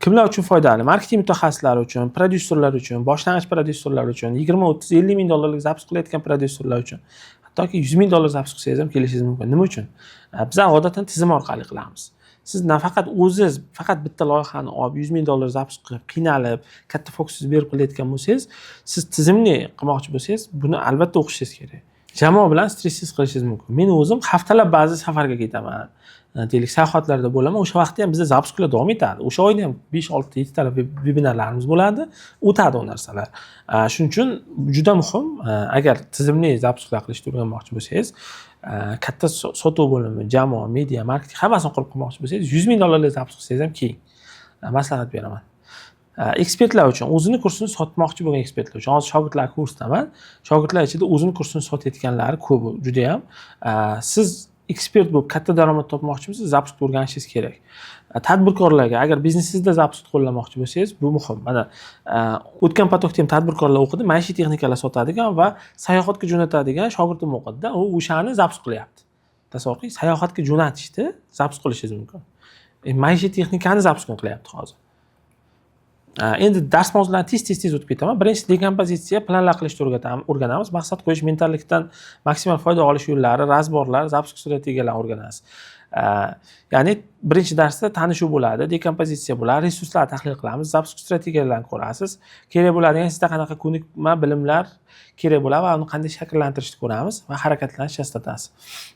[SPEAKER 1] Kimlar uchun foydali? Marketing mutaxassislari uchun, prodyuserlar uchun, boshlang'ich prodyuserlar uchun, 20-30-50 ming dollarlik zapusk qilayotgan prodyuserlar uchun, hattoki $100,000 zapusk qilsangiz ham kelishingiz mumkin. Nima uchun? Biz odatdan tizim orqali qilamiz. Siz nafaqat o'zingiz faqat bitta loyihani olib $100,000 zapusk qilib, qiynalib, katta fokus berib qilayotgan bo'lsangiz, siz tizimli qilmoqchi bo'lsangiz, buni albatta o'qishingiz kerak. Jamoa bilan stresssiz qilishingiz mumkin. Men o'zim haftalab ba'zi safarga ketaman. Deylik, sayohatlarda bo'laman. O'sha vaqtda ham bizda zapusklar davom etadi. O'sha oyda ham 5-6-7 ta vebinarlarimiz bo'ladi. O'tadi u narsalar. Shuning uchun juda muhim, agar tizimli zapusklar qilishni o'rganmoqchi bo'lsangiz, katta sotuv bo'limi, jamoa, media, marketing hammasini qurib qilmoqchi bo'lsangiz, $100,000 zapusk qilsangiz ham keyin maslahat beraman. Ekspertlar uchun, o'zini kursini sotmoqchi bo'lgan ekspertlar uchun, hozir shogirdlar kursdaman. Shogirdlar ichida o'zini kursini sotayotganlari ko'p, juda ham. Siz ekspert bo'lib katta daromad topmoqchimisiz, zapusk o'rganishingiz kerak. Tadbirkorlarga, agar biznesingizda zapusk qo'llamoqchi bo'lsangiz, bu muhim. Mana o'tgan potokda ham tadbirkorlar o'qidi, maishiy texnikalar sotadigan va sayohatga jo'natadigan shogirdim o'qidi-da, u o'shani zapusk qilyapti. Tasavvur qiling, sayohatga jo'natishdi, zapusk qilishingiz mumkin. Maishiy texnikani zapusk qilyapti hozir. Endi dars mavzularini tez o'tib ketaman. Birinchi dekompozitsiya, planlar qilishni o'rganamiz. Maqsad qo'yish, mentallikdan maksimal foyda olish yo'llari, razborlar, zapusk strategiyalarini o'rganasiz. Ya'ni birinchi darsda tanishuv bo'ladi, dekompozitsiya bo'ladi, resurslarni tahlil qilamiz, zapusk strategiyalarini ko'rasiz. Kerak bo'ladigan sizda qanaqa ko'nikma, bilimlar kerak bo'ladi va uni qanday shakllantirishni ko'ramiz va harakatlanishni eslatasiz.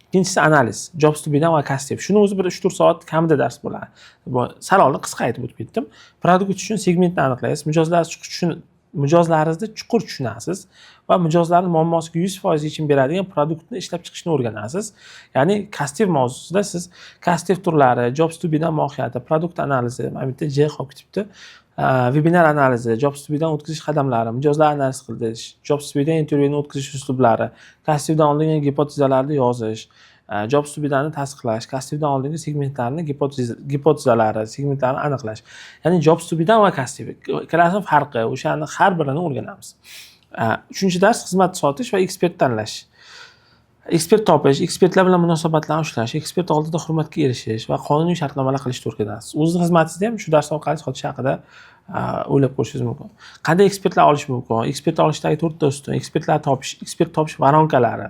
[SPEAKER 1] Ikkinchisi analiz, jobs to be done va kastiv. Shuni o'zi bir 3-4 soat kamida dars bo'ladi. Savolni qisqa aytib o'tib ketdim. Produkt uchun segmentni aniqlaysiz, mijozlaringizni chuqur tushunasiz va mijozlarning muammosiga 100% yechim beradigan produktni ishlab chiqishni o'rganasiz. Ya'ni kastiv mavzusida siz kastiv turlari, jobs to be done mohiyati, produkt analizi, mana bu yerda J qolib ketibdi. webinar analizi, JobStudiydan o'tkazish qadamlari, mijozlar analiz qilish, JobStudiydan intervyuni o'tkazish uslublari, kastingdan oldingi gipotezalarni yozish, JobStudiyani tasdiqlash, kastingdan oldingi segmentlarni gipotezalari, segmentlarni aniqlash. Ya'ni JobStudiydan va kasting ikkalasining farqi, o'shani har birini o'rganamiz. 3-dars xizmat sotish va ekspert tanlash. Ekspert topish, ekspertlar bilan munosabatlarni ushlash, ekspert oldida hurmatga erishish va qonuniy shartnomalar qilishni o'rganasiz. O'z xizmatingizni ham shu dars orqali sotish haqida o'ylab ko'rishingiz mumkin. Qanday ekspertlar olish mumkin? Ekspert olishdagi 4 ta ustun, ekspertlar topish, ekspert topish varonkalari,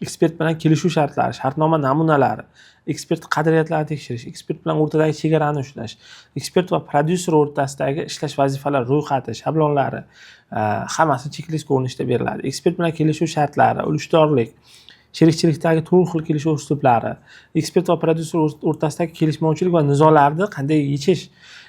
[SPEAKER 1] ekspert bilan kelishuv shartlari, shartnoma namunalari, ekspert qadriyatlarini tekshirish, ekspert bilan o'rtadagi chegarani ushlash, ekspert va prodyuser o'rtasidagi ishlash vazifalari ro'yxati, shablonlari hammasi cheklis ko'rinishda beriladi. Ekspert bilan kelishuv shartlari, ulushdorlik, sherikchilikdagi turli xil kelishuv uslublari, ekspert va prodyuser o'rtasidagi kelishmovchilik va nizolarni qanday yechish,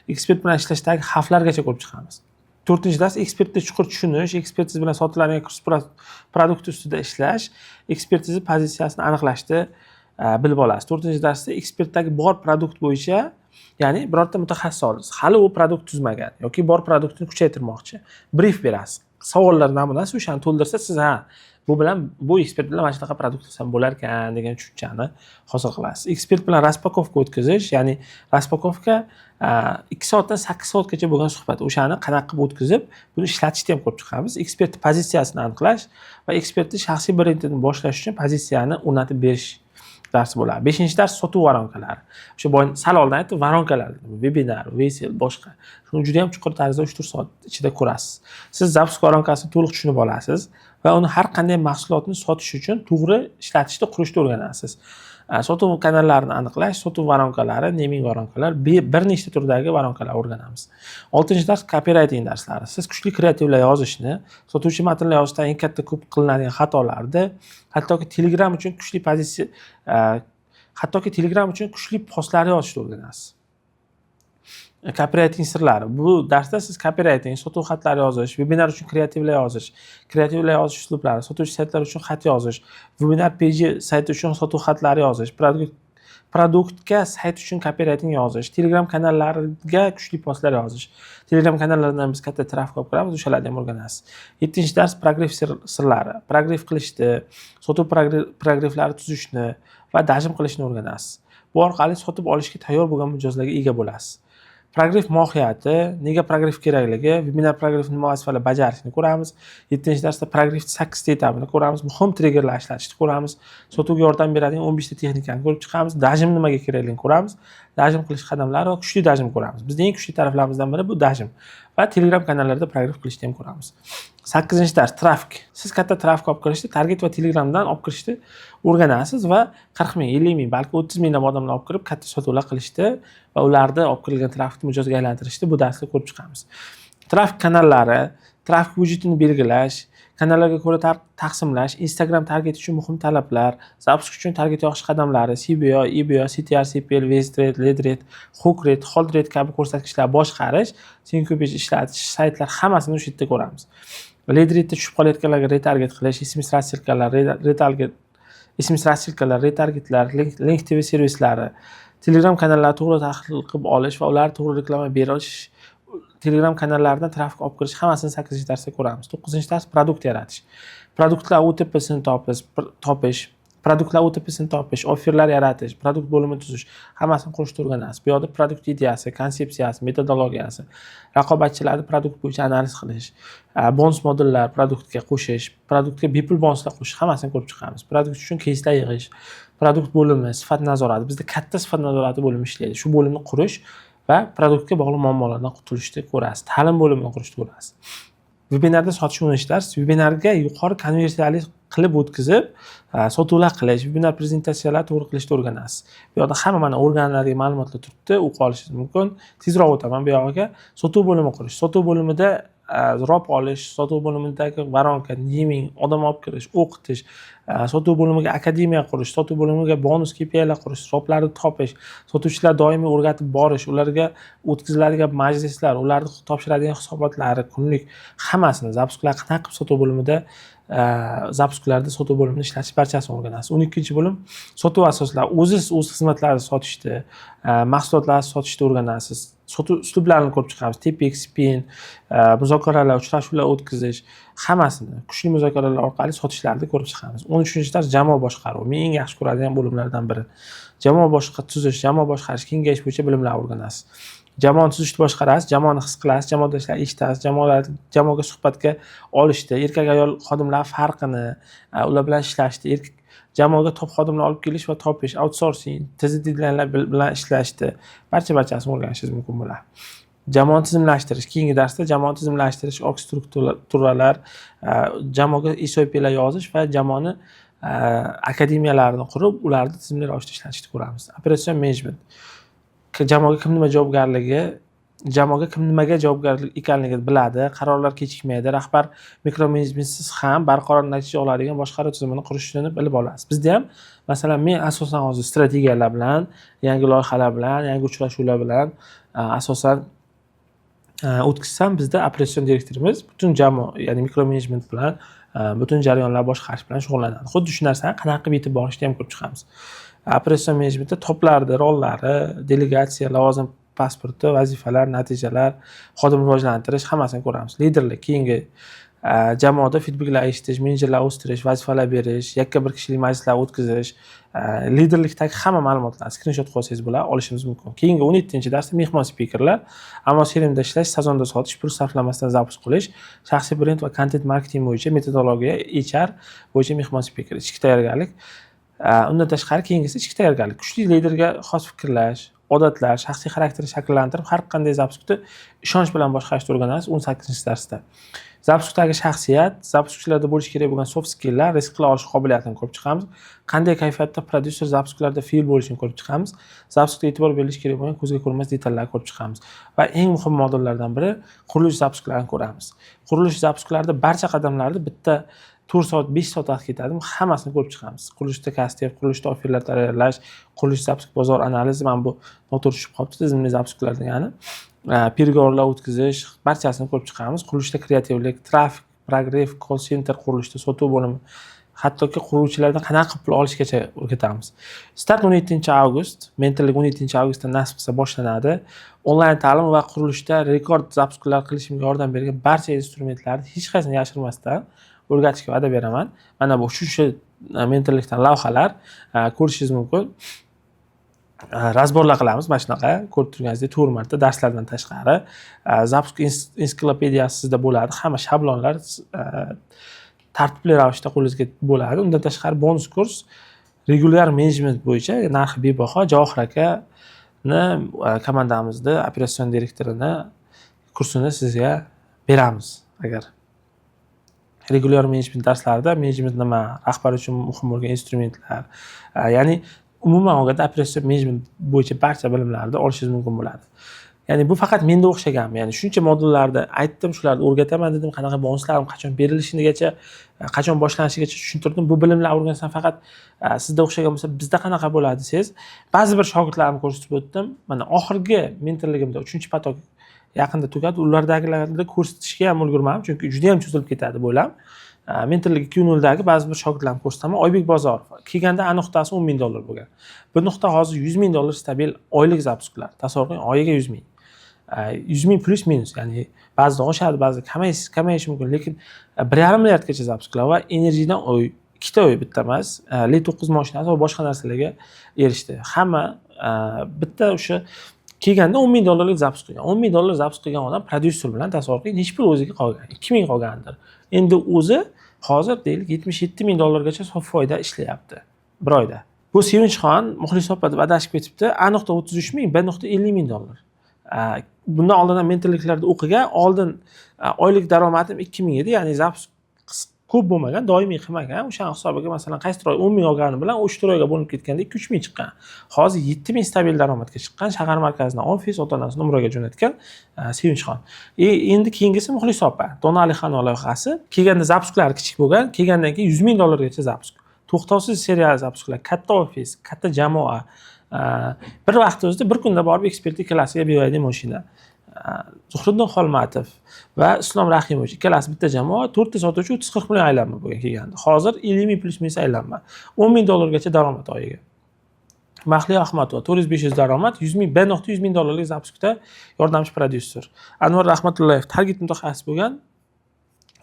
[SPEAKER 1] ekspert bilan ishlashdagi xavflargacha ko'rib chiqamiz. 4-dars ekspertni chuqur tushunish, ekspertiz bilan sotiladigan kurs produkt ustida ishlash, ekspertiz pozitsiyasini aniqlashni bilib olasiz. 4-darsda ekspertdagi bor produkt bo'yicha, ya'ni birorta mutaxassis olasiz. Hali u produkt tuzmagan yoki bor produktni kuchaytirmoqchi. Brief berasiz. Savollar namunasi o'shani to'ldirsa, siz bu ekspert bilan mana shunaqa produkt qilsam bo'lar ekan degan tushunchani hosil qilasiz. Ekspert bilan raspakovka o'tkazish, ya'ni raspakovka 2 soatdan 8 soatgacha bo'lgan suhbat. O'shani qanaqa qilib o'tkazib, buni ishlatishni ham ko'rib chiqamiz. Ekspert pozitsiyasini aniqlash va ekspertni shaxsiy brendini boshlash uchun pozitsiyani o'rnatib berish darsi bo'ladi. 5-dars sotuv varonkalari. O'sha sal oldin aytdim, varonkalar, webinar, vesel, boshqa. Shuni juda ham chuqur tarzda 3-4 soat ichida ko'rasiz. Siz zapus varonkasini to'liq tushunib olasiz va uni har qanday mahsulotni sotish uchun to'g'ri ishlatishni qurishni o'rganasiz. Sotuv kanallarini aniqlash, sotuv varonkalari, naming varonkalar, bir nechta turdagi varonkalar o'rganamiz. 6-dars copywriting darslari. Siz kuchli kreativlar yozishni, sotuvchi matnlar yozishda eng katta ko'p qilinadigan xatolarni, hattoki Telegram uchun kuchli postlar yozishni o'rganasiz. Copywriting sirlari. Bu darsda siz copywriting, sotuv xatlari yozish, webinar uchun kreativlar yozish uslublari, sotuvchi saytlar uchun xat yozish, webinar peji sayti uchun sotuv xatlari yozish, produktga sayt uchun copywriting yozish, Telegram kanallariga kuchli postlar yozish. Telegram kanallaridan biz katta trafik olib kiramiz, o'shalarni ham o'rganasiz. 7-dars progress sirlari. Progress qilishni, sotuv progresslarni tuzishni va dajm qilishni o'rganasiz. Bu orqali sotib olishga tayyor bo'lgan mijozlarga ega bo'lasiz. Progress mohiyati, nega progress kerakligi, webinar progressni nima vazifalar bajarishini ko'ramiz. 7-darsda progress 8 ta etapini ko'ramiz, muhim triggerlar ishlatishni ko'ramiz, sotuvga yordam beradigan 15 ta texnikani ko'rib chiqamiz, dajm nimaga kerakligini ko'ramiz, dajm qilish qadamlari va kuchli dajm ko'ramiz. Bizning eng kuchli taraflarimizdan biri bu dajm va Telegram kanallarida progress qilishni ham ko'ramiz. 8-dars trafik. Siz katta trafik olib kirishni, Target va Telegramdan olib kirishni o'rganasiz va 40 ming, 50 ming, balki 30 minglab odamlar olib kirib katta sotuvlar qilishni va ularda olib kirilgan trafikni mijozga aylantirishni bu darsda ko'rib chiqamiz. Trafik kanallari, trafik budjetini belgilash, kanallarga ko'ra taqsimlash, Instagram target uchun muhim talablar, zapisk uchun target yoqish qadamlari, CBO, EBO, CTR, CPL, waste rate, lead rate, hook rate, hold rate kabi ko'rsatkichlar boshqarish, syncopage ishlatish, saytlar hammasini o'sha yerda ko'ramiz. Lead rate tushib qolayotganlarga retarget qilish, SMS rassirkalar, retargetlar, link TV servislari, Telegram kanallarni to'g'ri tahlil qilib olish va ularga to'g'ri reklama berish, Telegram kanallaridan trafik olib kirish hammasini 8-darsda ko'ramiz. 9-dars produkt yaratish. Produktlar OTPsini topish, offerlar yaratish, produkt bo'limini tuzish, hammasini qurishni o'rganasiz. Bu yerda produkt ideyasi, konsepsiyasi, metodologiyasi, raqobatchilarni produkt bo'yicha analiz qilish, bonus modullar produktga qo'shish, produktga bepul bonuslar qo'shish, hammasini ko'rib chiqamiz. Produkt uchun keyslar yig'ish, produkt bo'limi, sifat nazorati. Bizda katta sifat nazorati bo'limi ishlaydi. Shu bo'limni qurish va produktga bog'liq muammolardan qutulishni ko'rasiz. Ta'lim bo'limini qurishni ko'rasiz. Webinarda sotish yo'nalishlari, webinarga yuqori konversiyali qilib o'tkazib, sotuvlar qilish, webinar prezentatsiyalar to'g'ri qilishni o'rganasiz. Bu yerda hamma mana o'rganiladigan ma'lumotlar turibdi, o'qib olishingiz mumkin. Tezroq o'taman bu yog'iga. Sotuv bo'limi qurish. Sotuv bo'limida rob olish, sotuv bo'limidagi varonka, naming, odam olib kirish, o'qitish, sotuv bo'limiga akademiya qurish, sotuv bo'limiga bonus KPIlar qurish, roblarni topish, sotuvchilar doimiy o'rgatib borish, ularga o'tkaziladigan majlislar, ularni topshiradigan hisobotlari, kunlik hammasini zapisklar qanaqa qilib sotuv bo'limida zapisklarda sotuv bo'limini ishlatish barchasini o'rganasiz. 12-bo'lim sotuv asoslari. O'z xizmatlaringizni sotishni, mahsulotlarni sotishni o'rganasiz. sotuv uslublarini ko'rib chiqamiz. Tipik, spin, muzokaralar, uchrashuvlar o'tkazish, hammasini kuchli muzokaralar orqali sotishlarni ko'rib chiqamiz. 13-chi dars jamoa boshqaruvi. Men eng yaxshi ko'radigan bo'limlardan biri. Jamoa tuzish, jamoa boshqarish, kengayish bo'yicha bilimlar o'rganasiz. Jamoani tuzishni boshqarasiz, jamoani his qilasiz, jamoadoshlar eshitasiz, jamoaga suhbatga olishdi, erkak ayol xodimlar farqini, ular bilan ishlashdi, jamoaga top xodimlar olib kelish va topish, outsourcing, tezidlarlar bilan ishlashdi. Barchasini o'rganishingiz mumkin bo'ladi. Jamoani tizimlashtirish. Keyingi darsda jamoani tizimlashtirish, org strukturalar, jamoaga SOPlar yozish va jamoani akademiyalarini qurib, ularni tizimli ravishda ishlatishni ko'ramiz. Operatsion menejment. Jamoaga kim nimaga javobgar ekanligini biladi, qarorlar kechikmaydi, rahbar mikromenejmentsiz ham barqaror natija oladigan boshqaruv tizimini qurishni bilib olasiz. Bizda ham masalan men asosan hozir strategiyalar bilan, yangi loyihalar bilan, yangi uchrashuvlar bilan asosan o'tkazsam, bizda operatsion direktorimiz butun jamoa, ya'ni mikromenejment bilan butun jarayonlar boshqarish bilan shug'ullanadi. Xuddi shu narsani qanaqa qilib yetib borishni ham ko'rib chiqamiz. Operatsion menejmentda toplarni, rollari, delegatsiya, lavozim pasporti, vazifalar, natijalar, xodim rivojlantirish hammasini ko'ramiz. Liderlik, keyingi jamoada feedbacklar eshitish, menejerlar o'stirish, vazifalar berish, yakka bir kishilik majlislar o'tkazish, liderlikdagi hamma ma'lumotlarni skrinshot qo'ysangiz bo'ladi, olishimiz mumkin. Keyingi 17-chi darsda mehmon spikerlar, ammo seriyada ishlash, sazonda sotish, pul sarflamasdan zapus qilish, shaxsiy brend va kontent marketing bo'yicha metodologiya, HR bo'yicha mehmon spiker, ichki tayyorgarlik. Undan tashqari keyingisi ichki tayyorgarlik. Kuchli liderga xos fikrlash, odatlar, shaxsiy xarakterni shakllantirib, har qanday zapuskni ishonch bilan boshqarishni o'rganasiz 18-darsda. Zapuskdagi shaxsiyat, zapusklarda bo'lishi kerak bo'lgan soft skilllar, risk qila olish qobiliyatini ko'rib chiqamiz. Qanday kayfiyatda prodyuser zapusklarda fail bo'lishini ko'rib chiqamiz. Zapuskda e'tibor berilishi kerak bo'lgan ko'zga ko'rinmas detallarni ko'rib chiqamiz. Va eng muhim modullardan biri qurilish zapuskalarini ko'ramiz. Qurilish zapusklalarida barcha qadamlarni bitta 4 soat, 5 soat vaqt ketadi. Hammasini ko'rib chiqamiz. Qurilishda kaster, qurilishda oferlar tayyorlash, qurilish zapusk bozor analizi, mana bu noto'g'ri tushib qolibdi, tizimli zapusklar degani. Pergo'rlar o'tkazish, barchasini ko'rib chiqamiz. Qurilishda kreativlik, trafik, progress, call center, qurilishda sotuv bo'limi, hattoki quruvchilardan qanaqa pul olishgacha o'rgatamiz. Start 17-avgust, mentorlik 17-avgustda nasib qilsa boshlanadi. Onlayn ta'lim va qurilishda rekord zapusklar qilishimga yordam bergan barcha instrumentlarni hech qaysini yashirmasdan o'rgatishga va'da beraman. Mana bu shu mentorlikdan lavhalar ko'rishingiz mumkin. Razborlar qilamiz mana shunaqa, ko'rib turganingizdek 4 marta darslardan tashqari. Zapusk ensiklopediyasi sizda bo'ladi. Hamma shablonlar tartibli ravishda qo'lingizga bo'ladi. Undan tashqari bonus kurs regular menejment bo'yicha narxi bebaho Javohir akani komandamizni operatsion direktorini kursini sizga beramiz. Agar regular menejment darslarida menejment nima, rahbar uchun muhim bo'lgan instrumentlar, ya'ni umuman olganda operatsion menejment bo'yicha barcha bilimlarni olishingiz mumkin bo'ladi. Ya'ni bu faqat menda o'xshaganmi? Ya'ni shuncha modullarda aytdim, shularni o'rgataman dedim, qanaqa bonuslarim qachon berilishinigacha, qachon boshlanishigacha tushuntirdim. Bu bilimlar o'rgansam faqat sizda o'xshagan bo'lsa, bizda qanaqa bo'ladi desangiz, ba'zi bir shogirdlarimni ko'rsatib o'tdim. Mana oxirgi mentorligimda 3-patok yaqinda tugadi. Ulardagilarni ko'rsatishga ham ulgurmadim, chunki juda ham cho'zilib ketadi bo'lam. Mentorlik 2.0dagi ba'zi bir shogirdlarni ko'rsataman. Oybek Bozorov kelganda A nuqtasi $10,000 bo'lgan. Bu nuqta hozir $100,000 stabil oylik zapusklar. Tasavvur qiling, oyiga 100,000. 100,000 plus minus, ya'ni ba'zida oshadi, ba'zida kamayishi mumkin, lekin 1,5 milliardgacha zapusklar va energiyadan ikkita bitta emas, L9 mashinasi va boshqa narsalarga erishdi. Hamma bitta o'sha kelganda $10,000 zapusk qilgan. $10,000 zapusk qilgan odam prodyuser bilan tasavvur qiling, necha pul o'ziga qolgan? 2,000 qolgandir. Endi o'zi hozir deylik $77,000gacha sof foyda ishlayapti bir oyda. Bu Sevinchxon muxlis opa deb adashib ketibdi. A.33 ming, B.50,000 Bundan oldin mentorliklarda o'qigan, oldin oylik daromadim 2,000 edi, ya'ni zapusk ko'p bo'lmagan, doimiy qilmagan. O'sha hisobiga masalan qaysidir oy 10,000 olgani bilan 3-4 oyga bo'linib ketganda 2-3 ming chiqqan. Hozir 7,000 stabil daromadga chiqqan, shahar markazidan ofis, ota-onasini umraga jo'natgan Sevinchxon. Endi keyingisi muxlis opa, Dona Alixanova loyihasi. Kelganda zapusklari kichik bo'lgan, kelgandan keyin $100,000gacha zapusk. To'xtovsiz serial zapusklar, katta ofis, katta jamoa. Bir vaqt o'zida bir kunda borib ekspertlik ikkalasiga beradigan mashina. Zuhriddin Xolmatov va Islom Rahimovich ikkalasi bitta jamoa, 4 ta sotuvchi 30-40 million aylanma bo'lgan kelganda. Hozir 50,000 plus minus aylanma. $10,000gacha daromad oyiga. Mahliyo Ahmatova 400-500 daromad, 100 ming, $1.100 ming dollarlik zapuskda yordamchi prodyuser. Anvar Rahmatullayev target mutaxassis bo'lgan,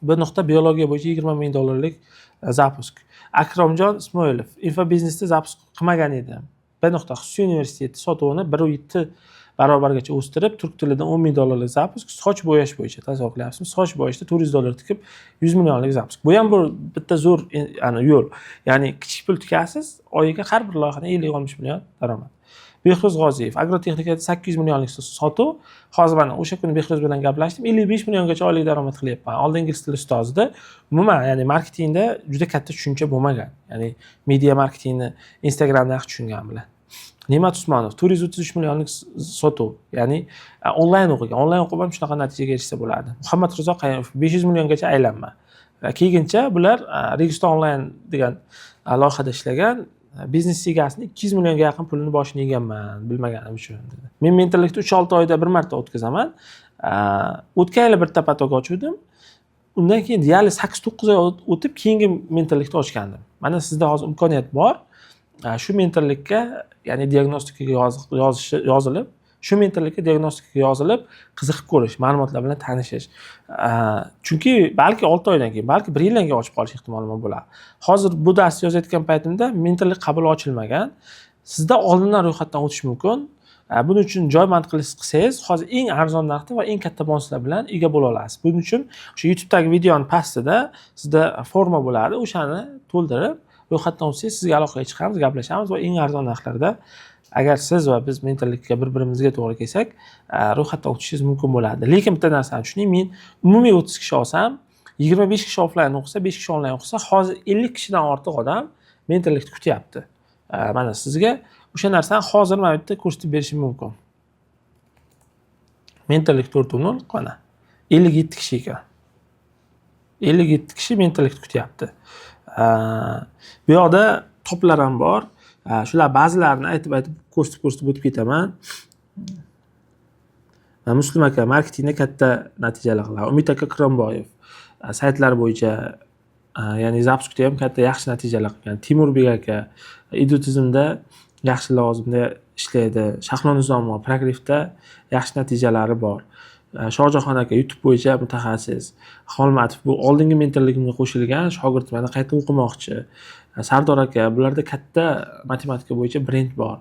[SPEAKER 1] biologiya bo'yicha 20 ming dollarlik zapusk. Akromjon Ismoilov infobiznesda zapusk qilmagan edi. Xususiy universiteti sotuvini 1.7 barobargacha o'stirib, turk tilidan 10 ming dollarlik zapusk, soch bo'yash bo'yicha tasavvur qilyapsizmi? Soch bo'yashda $400 tikib 100 millionlik zapusk. Bu ham bir bitta zo'r yo'l. Ya'ni kichik pul tikasiz, oyiga har bir loyihadan 50-60 million daromad. Behruz G'oziyev agrotexnikada 800 millionlik sotuv. Hozir mana o'sha kuni Behruz bilan gaplashdim. 55 milliongacha oylik daromad qilyapman. Oldin ingliz tili ustozida umuman, ya'ni marketingda juda katta tushuncha bo'lmagan. Ya'ni media marketingni Instagramda yaxshi tushungan bilan. Ne'mat Usmonov 433 millionlik sotuv, ya'ni onlayn o'qigan. Onlayn o'qib ham shunaqa natijaga erishsa bo'ladi. Muhammad Rizo Qayumov 500 milliongacha aylanma. Keyincha bular Registon onlayn degan loyihada ishlagan. Biznes egasini 200 millionga yaqin pulini boshini yeganman, bilmaganim uchun dedi. Men mentorlikni 3-6 oyda bir marta o'tkazaman. O'tgan yili bitta patok ochdim. Undan keyin deyarli 8-9 oy o'tib keyingi mentorlikni ochgandim. Mana sizda hozir imkoniyat bor. Shu mentorlikka, ya'ni diagnostikaga yozilib, qiziqib ko'rish, ma'lumotlar bilan tanishish. Chunki balki 6 oydan keyin, balki 1 yildan keyin ochib qolish ehtimoli bo'ladi. Hozir bu darsni yozayotgan paytimda mentorlik qabuli ochilmagan. Sizda oldindan ro'yxatdan o'tish mumkin. Buning uchun joy mantiqlisi qilsangiz, hozir eng arzon narxda va eng katta bonuslar bilan ega bo'la olasiz. Buning uchun o'sha YouTube'dagi videoning pastida sizda forma bo'ladi, o'shani to'ldirib ro'yxatdan o'tsangiz sizga aloqaga chiqamiz, gaplashamiz va eng arzon narxlarda agar siz va biz mentorlikka bir-birimizga to'g'ri kelsak, ro'yxatdan o'tishingiz mumkin bo'ladi. Lekin bitta narsani tushuning, men umumiy 30 kishi olsam, 25 kishi offlayn o'qisa, 5 kishi onlayn o'qisa, hozir 50 kishidan ortiq odam mentorlikni kutyapti. Mana sizga o'sha narsani hozir mana bu yerda ko'rsatib berishim mumkin. Mentorlik 4.0 qana 57 kishi ekan. 57 kishi mentorlikni kutyapti. Bu yoqda toplar ham bor. Shular ba'zilarini aytib ko'rsatib o'tib ketaman. Muslim aka marketingda katta natijalar qiladi. Umid aka Qiromboyev saytlar bo'yicha, ya'ni zapuskda ham katta yaxshi natijalar qilgan. Timurbek aka edutizmda yaxshi lavozimda ishlaydi. Shahlo Nizomov Progrifda yaxshi natijalari bor. Shohjahon aka YouTube bo'yicha mutaxassis. Xolmatov bu oldingi mentorligimga qo'shilgan shogird, mana qayta o'qimoqchi. Sardor aka bularda katta matematika bo'yicha brend bor.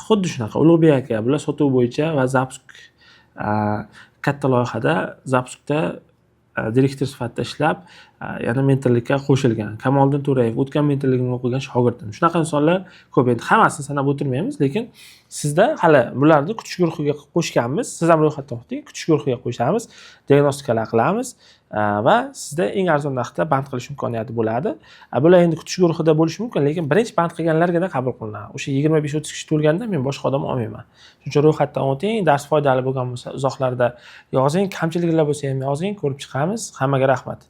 [SPEAKER 1] Xuddi shunaqa Ulug'bek aka bular sotuv bo'yicha va zapusk katta loyihada zapuskda direktor sifatida ishlab, yana mentorlikka qo'shilgan. Kamoliddin To'rayev o'tgan mentorligimni o'qigan shogirdim. Shunaqa insonlar ko'p. Endi hammasini sanab o'tirmaymiz, lekin sizda hali bularni kutish guruhiga qo'shganmiz. Siz ham ro'yxatdan o'ting, kutish guruhiga qo'shamiz, diagnostikalar qilamiz va sizda eng arzon narxda band qilish imkoniyati bo'ladi. Bular endi kutish guruhida bo'lishi mumkin, lekin birinchi band qilganlarga qabul qilinadi. O'sha 25-30 kishi to'lganda men boshqa odam olmayman. Shuning uchun ro'yxatdan o'ting, dars foydali bo'lgan bo'lsa izohlarda yozing, kamchiliklar bo'lsa ham yozing, ko'rib chiqamiz. Hammaga rahmat.